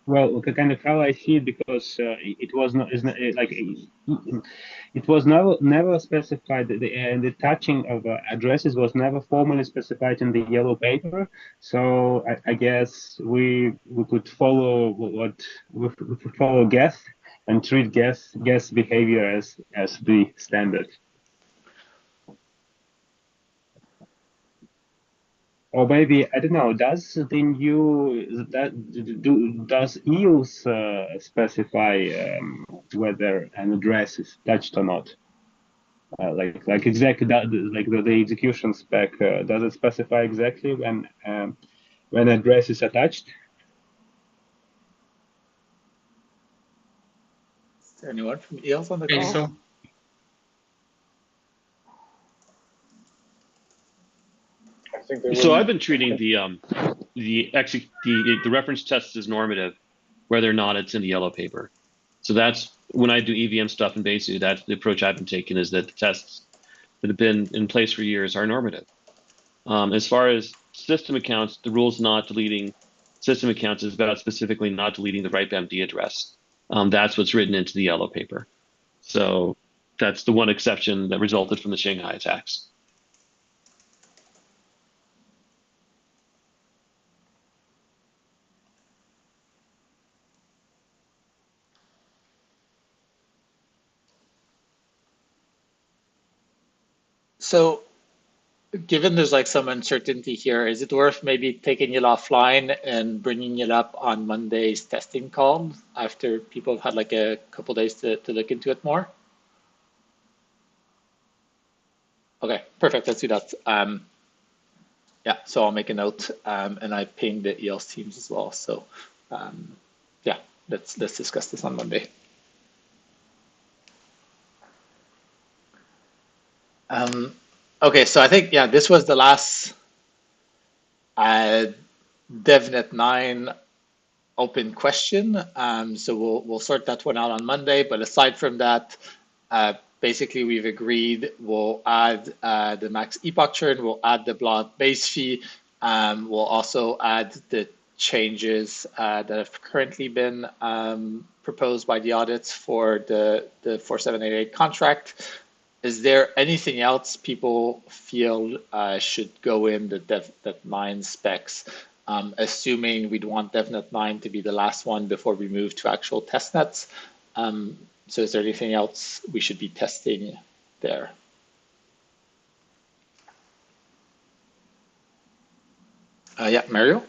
well, kind of how I see it, because it was not, like it was never specified, the touching of addresses was never formally specified in the yellow paper. So I guess we could follow we could follow Guess and treat Guess behavior as the standard. Or maybe, I don't know, does EOS specify whether an address is touched or not? Like exactly that, like the execution spec, does it specify exactly when address is attached? Is there anyone from EOS on the call? So So I've been treating the reference test as normative, whether or not it's in the yellow paper. So that's when I do EVM stuff in Besu, that's the approach I've been taking, is that the tests that have been in place for years are normative. As far as system accounts, the rule's not deleting system accounts is about specifically not deleting the right MD address. That's what's written into the yellow paper. So that's the one exception that resulted from the Shanghai attacks. So given there's like some uncertainty here, is it worth maybe taking it offline and bringing it up on Monday's testing call after people have had like a couple days to look into it more? Okay, perfect. Let's do that. Yeah, so I'll make a note, and I pinged the EOS teams as well. So yeah, let's discuss this on Monday. Okay, so I think, yeah, this was the last DevNet 9 open question. So we'll sort that one out on Monday. But aside from that, basically we've agreed we'll add the max epoch churn, we'll add the blob base fee, we'll also add the changes that have currently been proposed by the audits for the 4788 contract. Is there anything else people feel should go in the Devnet 9 specs? Assuming we'd want Devnet 9 to be the last one before we move to actual test nets. So is there anything else we should be testing there? Yeah, Mario?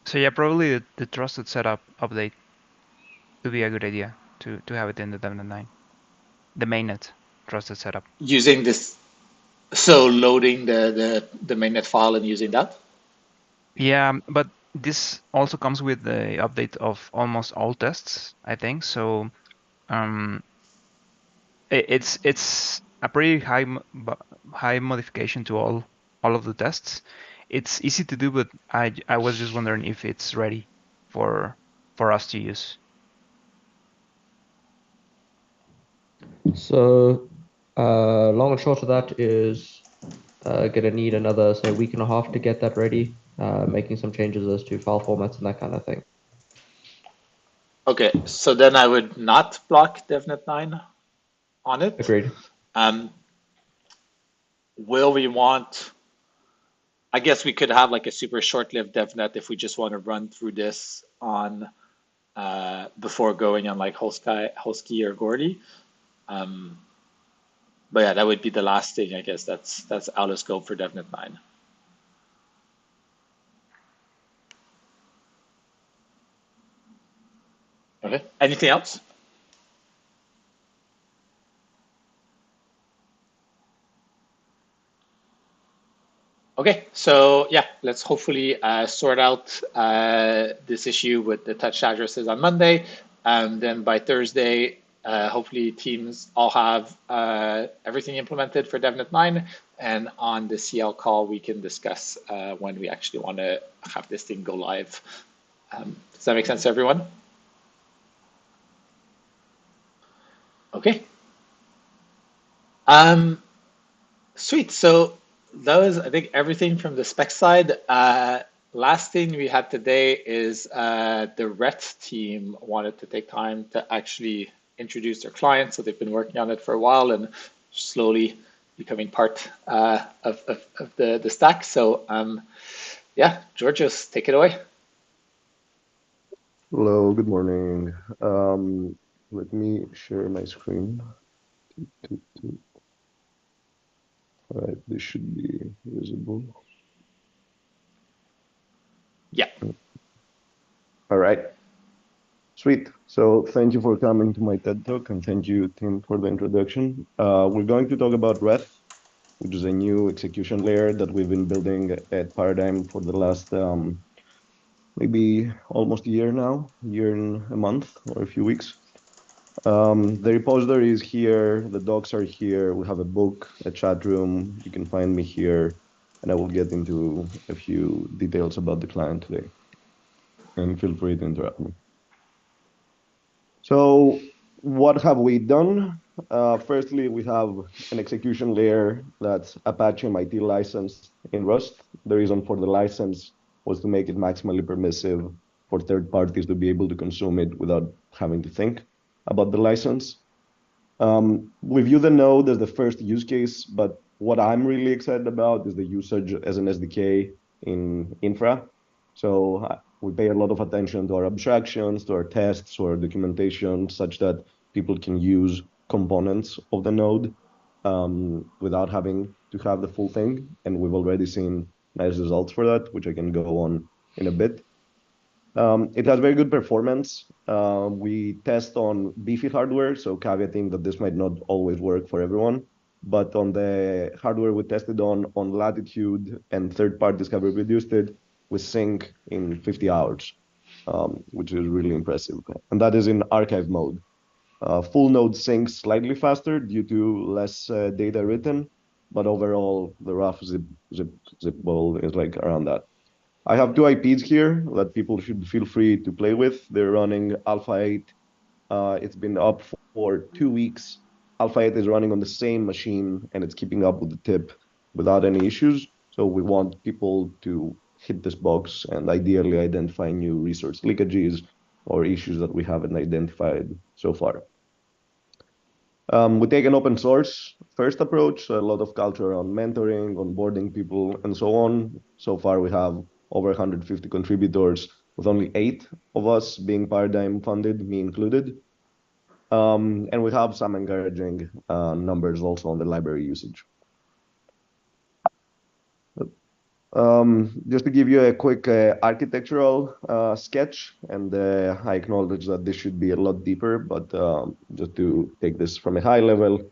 So yeah, probably the trusted setup update would be a good idea to have it in the Devnet 9. The mainnet trusted setup. Using this, so loading the mainnet file and using that? Yeah, but this also comes with the update of almost all tests, I think. So it's a pretty high modification to all of the tests. It's easy to do, but I was just wondering if it's ready for us to use. So long and short of that is gonna need another, say, week and a half to get that ready, making some changes as to file formats and that kind of thing. Okay, so then I would not block Devnet 9 on it. Agreed. Will we want, I guess we could have like a super short-lived DevNet if we just want to run through this on before going on like Holsky or Gordy. But yeah, that would be the last thing, I guess, that's out of scope for Devnet 9. Okay, anything else? Okay, so yeah, let's hopefully sort out this issue with the touch addresses on Monday. Then by Thursday, hopefully teams all have everything implemented for Devnet 9. And on the CL call, we can discuss when we actually want to have this thing go live. Does that make sense to everyone? Okay. Sweet. So that was, I think, everything from the spec side. Last thing we had today is the Reth team wanted to take time to actually introduce their client. So they've been working on it for a while and slowly becoming part of the stack. So yeah, Georgios, take it away. Hello, good morning. Let me share my screen. All right, this should be visible. Yeah. All right. Sweet. So thank you for coming to my TED Talk, and thank you, Tim, for the introduction. We're going to talk about Reth, which is a new execution layer that we've been building at Paradigm for the last maybe almost a year now, a year and a month or a few weeks. The repository is here, the docs are here, we have a book, a chat room, you can find me here, and I will get into a few details about the client today. And feel free to interrupt me. So what have we done? Firstly, we have an execution layer that's Apache MIT licensed in Rust. The reason for the license was to make it maximally permissive for third parties to be able to consume it without having to think about the license. We view the node as the first use case, but what I'm really excited about is the usage as an SDK in infra. So we pay a lot of attention to our abstractions, to our tests, to our documentation, such that people can use components of the node without having to have the full thing. And we've already seen nice results for that, which I can go on in a bit. It has very good performance. We test on beefy hardware, so caveating that this might not always work for everyone. But on the hardware we tested on Latitude and third parties have reproduced it, we sync in 50 hours, which is really impressive. And that is in archive mode. Full node syncs slightly faster due to less data written, but overall the rough zip ball is like around that. I have two IPs here that people should feel free to play with. They're running Alpha 8. It's been up for 2 weeks. Alpha 8 is running on the same machine and it's keeping up with the tip without any issues. So we want people to hit this box and ideally identify new resource leakages or issues that we haven't identified so far. We take an open source first approach, a lot of culture on mentoring, onboarding people, and so on. So far, we have over 150 contributors, with only 8 of us being Paradigm funded, me included. And we have some encouraging numbers also on the library usage. Just to give you a quick architectural sketch, and I acknowledge that this should be a lot deeper, but just to take this from a high level,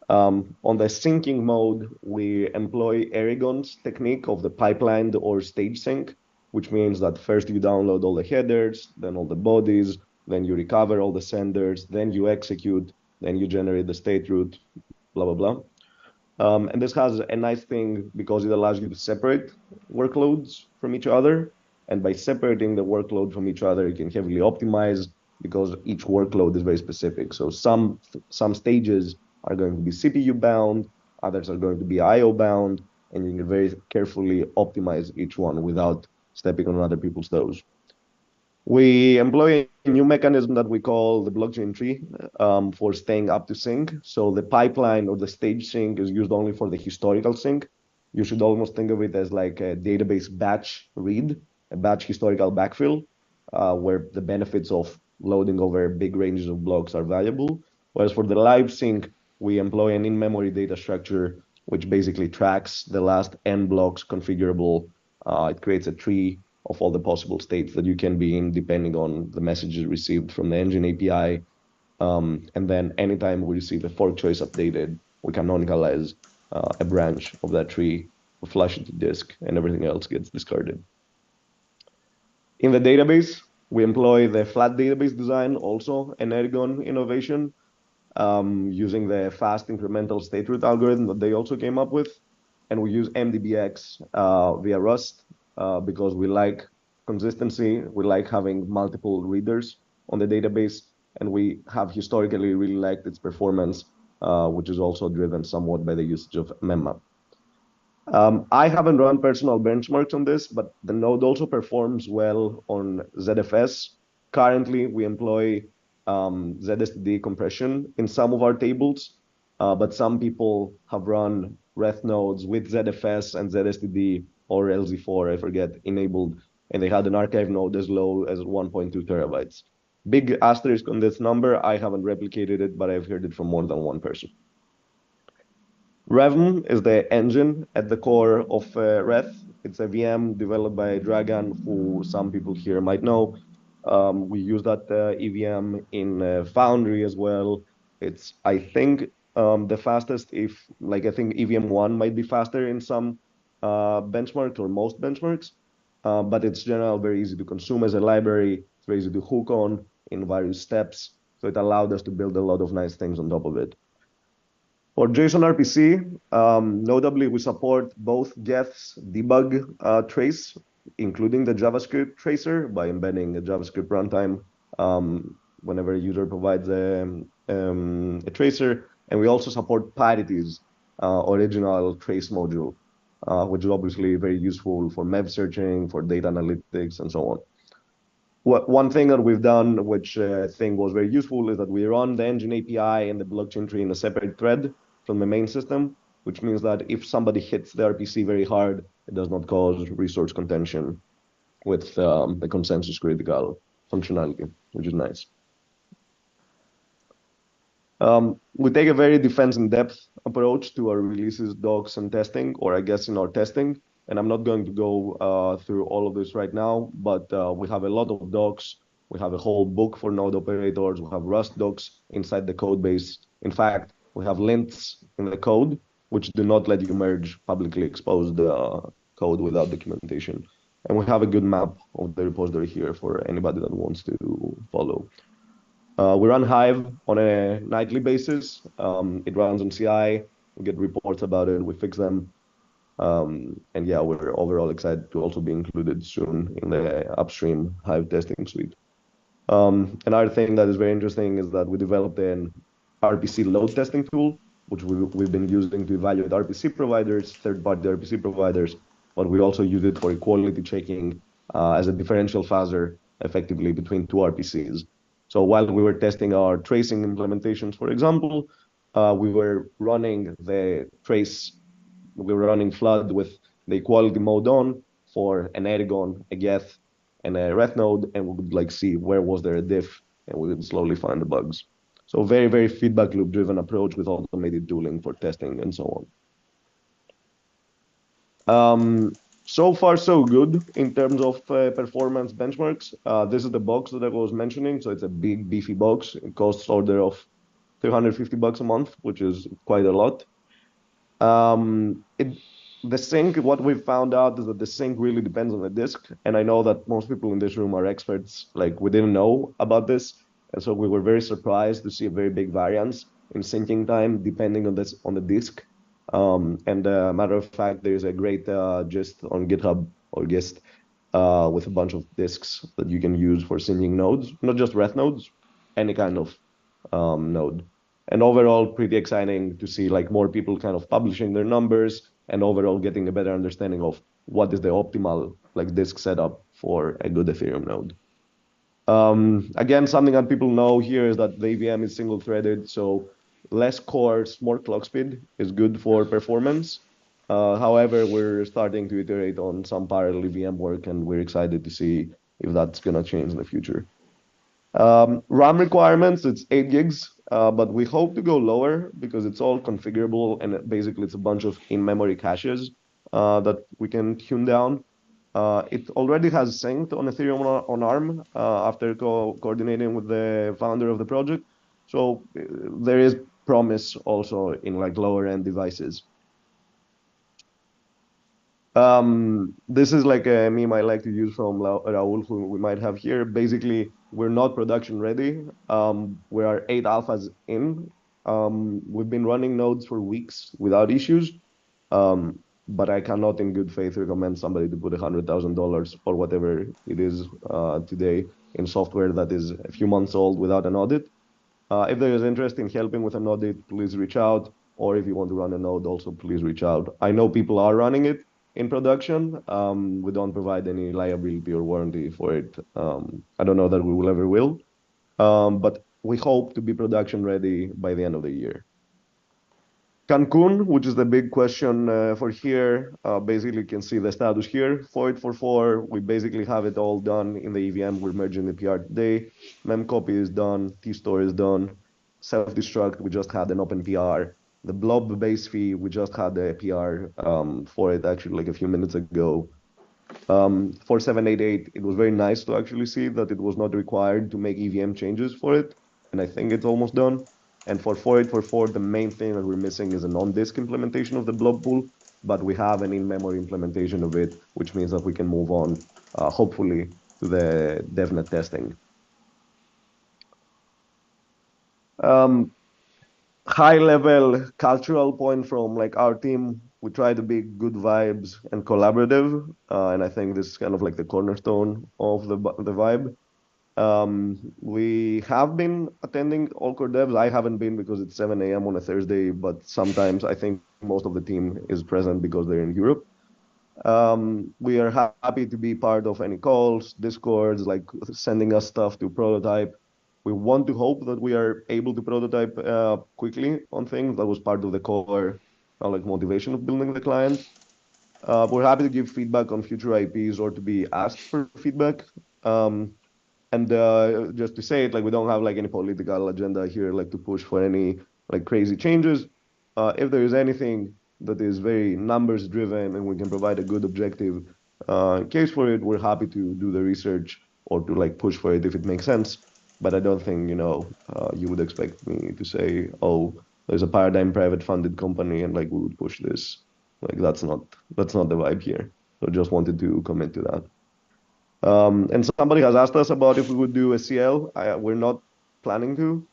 on the syncing mode, we employ Aragon's technique of the pipelined or stage sync, which means that first you download all the headers, then all the bodies, then you recover all the senders, then you execute, then you generate the state root, blah, blah, blah. And this has a nice thing because it allows you to separate workloads from each other. And by separating the workload from each other, you can heavily optimize because each workload is very specific. So some stages are going to be CPU bound, others are going to be IO bound, and you can very carefully optimize each one without stepping on other people's toes. We employ a new mechanism that we call the blockchain tree for staying up to sync. So the pipeline or the stage sync is used only for the historical sync. You should almost think of it as like a database batch read, a batch historical backfill, where the benefits of loading over big ranges of blocks are valuable. Whereas for the live sync, we employ an in-memory data structure, which basically tracks the last n blocks configurable. It creates a tree of all the possible states that you can be in depending on the messages received from the engine API. And then anytime we receive a fork choice updated, we canonicalize a branch of that tree, we flush it to disk, and everything else gets discarded. In the database, we employ the flat database design, also an Aragon innovation, using the fast incremental state root algorithm that they also came up with. And we use MDBX via Rust because we like consistency. We like having multiple readers on the database. And we have historically really liked its performance, which is also driven somewhat by the usage of Memma. I haven't run personal benchmarks on this, but the node also performs well on ZFS. Currently, we employ ZSTD compression in some of our tables, but some people have run Reth nodes with ZFS and ZSTD or LZ4, I forget, enabled, and they had an archive node as low as 1.2 terabytes. Big asterisk on this number. I haven't replicated it, but I've heard it from more than one person. Revm is the engine at the core of Reth. It's a VM developed by Dragan, who some people here might know. We use that EVM in Foundry as well. It's, I think, the fastest I think EVM1 might be faster in some benchmarks or most benchmarks, but it's generally very easy to consume as a library. It's very easy to hook on in various steps. So it allowed us to build a lot of nice things on top of it. For JSON RPC, notably, we support both Geth's debug trace, including the JavaScript tracer by embedding a JavaScript runtime whenever a user provides a tracer. And we also support Parity's original trace module, which is obviously very useful for MEV searching, for data analytics, and so on. One thing that we've done, which I think was very useful, is that we run the engine API and the blockchain tree in a separate thread from the main system, which means that if somebody hits the RPC very hard, it does not cause resource contention with the consensus critical functionality, which is nice. We take a very defense in depth approach to our releases, docs, and testing, or I guess in our testing. And I'm not going to go through all of this right now, but we have a lot of docs. We have a whole book for node operators. We have Rust docs inside the code base. In fact, we have lints in the code, which do not let you merge publicly exposed code without documentation. And we have a good map of the repository here for anybody that wants to follow. We run Hive on a nightly basis. It runs on CI. We get reports about it. We fix them. And yeah, we're overall excited to also be included soon in the upstream Hive testing suite. Another thing that is very interesting is that we developed an RPC load testing tool, which we've been using to evaluate RPC providers, third-party RPC providers, but we also use it for equality checking as a differential phaser effectively between two RPCs. So while we were testing our tracing implementations, for example, we were running flood with the equality mode on for an Eragon, a Geth, and a Reth node, and we would like see where was there a diff, and we would slowly find the bugs. So very, very feedback loop driven approach with automated tooling for testing and so on. So far, so good in terms of performance benchmarks. This is the box that I was mentioning. So it's a big, beefy box. It costs order of $350 a month, which is quite a lot. The sync, what we've found out is that the sync really depends on the disk. And I know that most people in this room are experts. Like, we didn't know about this. And so we were very surprised to see a very big variance in syncing time depending on the disk. And matter of fact, there's a great gist on GitHub or gist with a bunch of disks that you can use for syncing nodes, not just Reth nodes, any kind of node. And overall, pretty exciting to see like more people kind of publishing their numbers and overall getting a better understanding of what is the optimal like disk setup for a good Ethereum node. Again, something that people know here is that the EVM is single-threaded, so less cores, more clock speed is good for performance. However, we're starting to iterate on some parallel EVM work, and we're excited to see if that's going to change in the future. RAM requirements, it's 8 gigs, but we hope to go lower because it's all configurable, and basically it's a bunch of in-memory caches that we can tune down. It already has synced on Ethereum on ARM after coordinating with the founder of the project. So there is promise also in like lower end devices. This is like a meme I like to use from Raul, who we might have here. Basically, we're not production ready. We are 8 alphas in. We've been running nodes for weeks without issues. But I cannot in good faith recommend somebody to put $100,000 or whatever it is today in software that is a few months old without an audit. If there is interest in helping with an audit, please reach out. Or if you want to run a node, also please reach out. I know people are running it in production. We don't provide any liability or warranty for it. I don't know that we will ever will. But we hope to be production ready by the end of the year. Cancun, which is the big question for here, basically you can see the status here. 4844, we basically have it all done in the EVM. We're merging the PR today. Memcopy is done. T-store is done. Self-destruct, we just had an open PR. The Blob base fee, we just had a PR for it actually like a few minutes ago. For 788, it was very nice to actually see that it was not required to make EVM changes for it. And I think it's almost done. And for 4844, the main thing that we're missing is a non-disk implementation of the blob pool, but we have an in-memory implementation of it, which means that we can move on, hopefully, to the Devnet testing. High-level cultural point from like our team, we try to be good vibes and collaborative, and I think this is kind of like the cornerstone of the vibe. We have been attending all core devs. I haven't been because it's 7 a.m. on a Thursday, but sometimes I think most of the team is present because they're in Europe. We are happy to be part of any calls, discords, like sending us stuff to prototype. We want to hope that we are able to prototype quickly on things. That was part of the core like motivation of building the client. We're happy to give feedback on future IPs or to be asked for feedback. And just to say it, like we don't have like any political agenda here, like to push for any like crazy changes. If there is anything that is very numbers driven and we can provide a good objective case for it, we're happy to do the research or to like push for it if it makes sense. But I don't think, you would expect me to say, oh, there's a paradigm private funded company and like we would push this. Like that's not the vibe here. So just wanted to comment to that. And somebody has asked us about if we would do a CL. We're not planning to.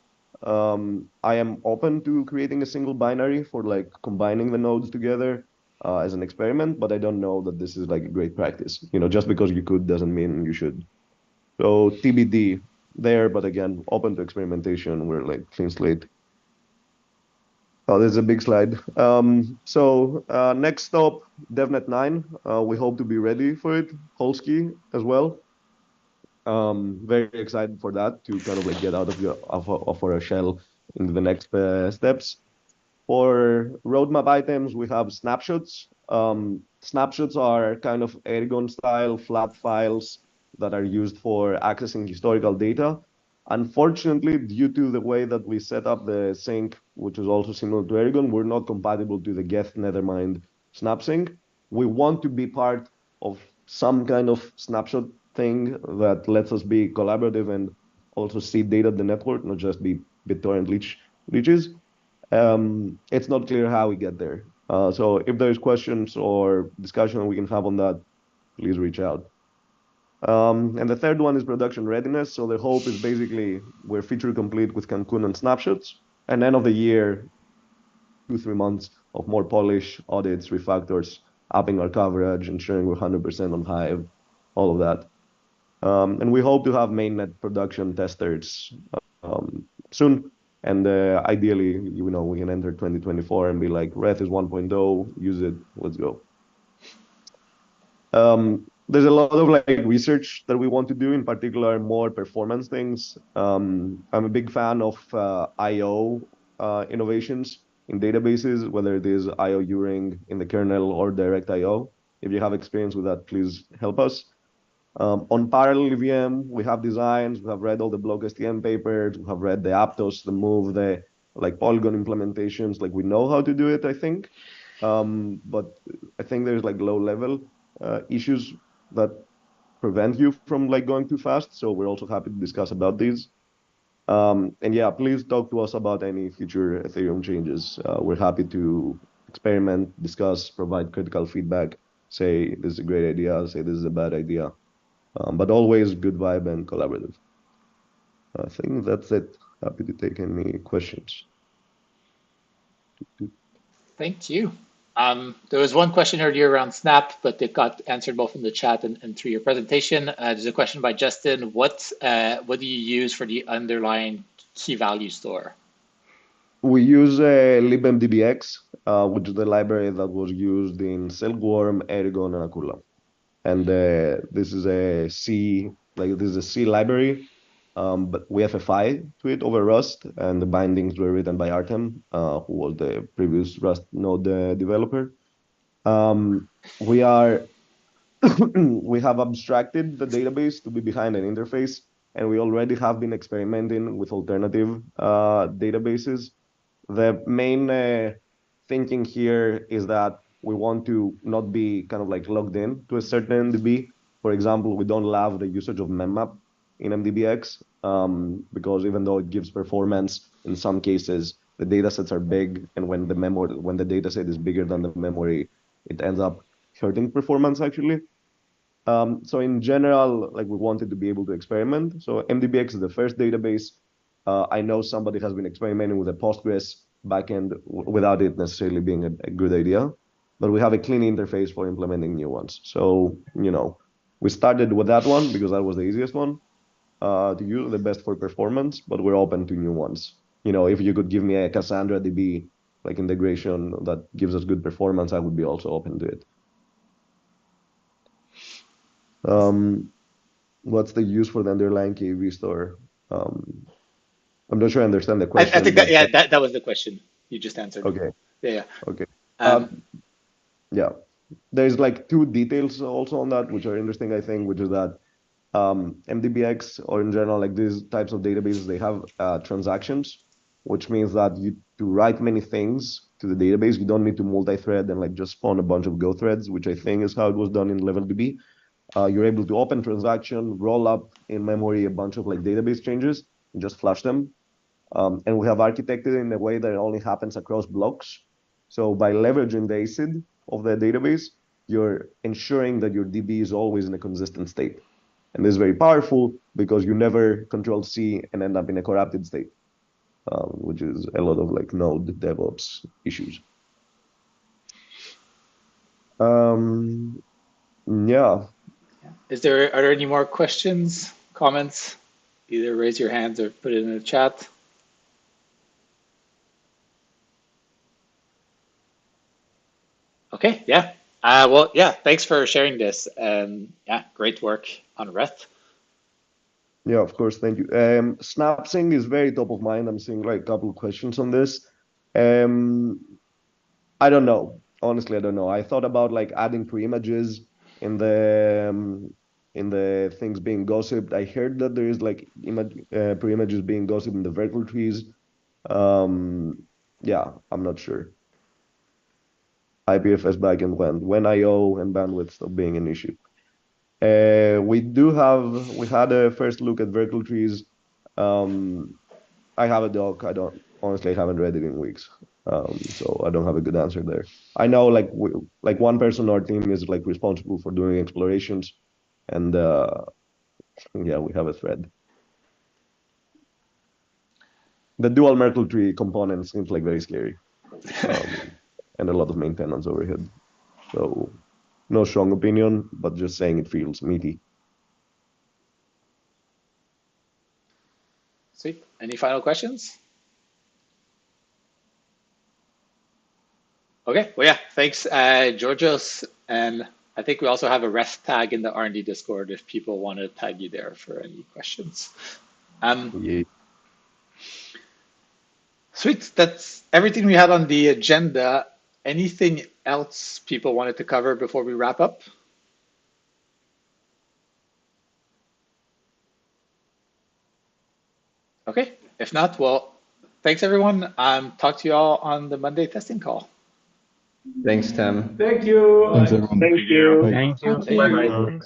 I am open to creating a single binary for like combining the nodes together. as an experiment, but I don't know that this is like a great practice. Just because you could doesn't mean you should. So TBD there, but again, open to experimentation. We're like clean slate. Oh, this is a big slide. So next stop, Devnet 9. We hope to be ready for it. Holsky as well. Very excited for that to kind of like get out of our shell into the next steps. For roadmap items, we have snapshots. Snapshots are kind of Eragon style flat files that are used for accessing historical data. Unfortunately, due to the way that we set up the sync, which is also similar to Eragon, we're not compatible to the Geth Nethermind snap sync. We want to be part of some kind of snapshot thing that lets us be collaborative and also see data at the network, not just be BitTorrent leeches. It's not clear how we get there. So if there's questions or discussion we can have on that, please reach out. And the third one is production readiness. So the hope is basically we're feature complete with Cancun and snapshots. And end of the year, 2-3 months of more polish, audits, refactors, upping our coverage, ensuring we're 100% on Hive, all of that. And we hope to have mainnet production testers soon. And ideally, we can enter 2024 and be like, Reth is 1.0, use it, let's go. There's a lot of like research that we want to do, in particular, more performance things. I'm a big fan of I/O innovations in databases, whether it is I/O Uring in the kernel or direct I/O. If you have experience with that, please help us. On parallel EVM, we have designs, we have read all the blog STM papers, we have read the Aptos, the Move, the like Polygon implementations. Like we know how to do it, I think. But I think there's like low level issues that prevent you from like going too fast. So we're also happy to discuss about these. And yeah, please talk to us about any future Ethereum changes. We're happy to experiment, discuss, provide critical feedback, say this is a great idea, say this is a bad idea. But always good vibe and collaborative. I think that's it. Happy to take any questions. Thank you. There was one question earlier around Snap, but it got answered both in the chat and through your presentation. There's a question by Justin. What do you use for the underlying key value store? We use libmdbx, which is the library that was used in Silkworm, Eragon, and Akula. And this is a C library, but we have a FI to it over Rust, and the bindings were written by Artem, who was the previous Rust node developer. We have abstracted the database to be behind an interface, and we already have been experimenting with alternative databases. The main thinking here is that we want to not be kind of like logged in to a certain MDB. For example, we don't love the usage of memmap in MDBX because even though it gives performance, in some cases the data sets are big, and when the data set is bigger than the memory, it ends up hurting performance actually. So in general, like we wanted to be able to experiment. So MDBX is the first database. I know somebody has been experimenting with a Postgres backend without it necessarily being a good idea, but we have a clean interface for implementing new ones. So, we started with that one because that was the easiest one to use, the best for performance, but we're open to new ones. If you could give me a Cassandra DB like integration that gives us good performance, I would be also open to it. What's the use for the underlying KV store? I'm not sure I understand the question. I think that was the question you just answered. Okay. Yeah. Okay. Yeah. There's like two details also on that, which are interesting, I think, which is that MDBX or in general, like these types of databases, they have transactions, which means that to write many things to the database, you don't need to multi-thread and like just spawn a bunch of Go threads, which I think is how it was done in LevelDB. You're able to open transaction, roll up in memory a bunch of like database changes, and just flush them. And we have architected in a way that it only happens across blocks. So by leveraging the ACID of the database, you're ensuring that your DB is always in a consistent state. And this is very powerful because you never Control-C and end up in a corrupted state, which is a lot of like node DevOps issues. Yeah. Are there any more questions, comments? Either raise your hands or put it in the chat. Okay, yeah. Well, yeah, thanks for sharing this. And yeah, great work on Reth. Yeah, of course. Thank you. Snapsing is very top of mind. I'm seeing like a couple of questions on this. I don't know. Honestly, I don't know. I thought about like adding pre-images in the things being gossiped. I heard that there is like pre-images being gossiped in the vertical trees. Yeah, I'm not sure. IPFS back and when I/O and bandwidth stop being an issue. We had a first look at vertical trees. I have a doc. I don't honestly, I haven't read it in weeks, so I don't have a good answer there. I know like one person on our team is like responsible for doing explorations, and yeah, we have a thread. The dual Merkle tree component seems like very scary, and a lot of maintenance overhead. So no strong opinion, but just saying it feels meaty. Sweet. Any final questions? Okay, well, yeah, thanks, Georgios. And I think we also have a Reth tag in the R&D Discord if people want to tag you there for any questions. Yeah. Sweet, that's everything we had on the agenda. Anything else people wanted to cover before we wrap up? Okay, if not, well, thanks everyone. Talk to you all on the Monday testing call. Thanks, Tim. Thank you. Thanks, everyone. Thank you. Bye. Thank you. Thank you. Bye-bye.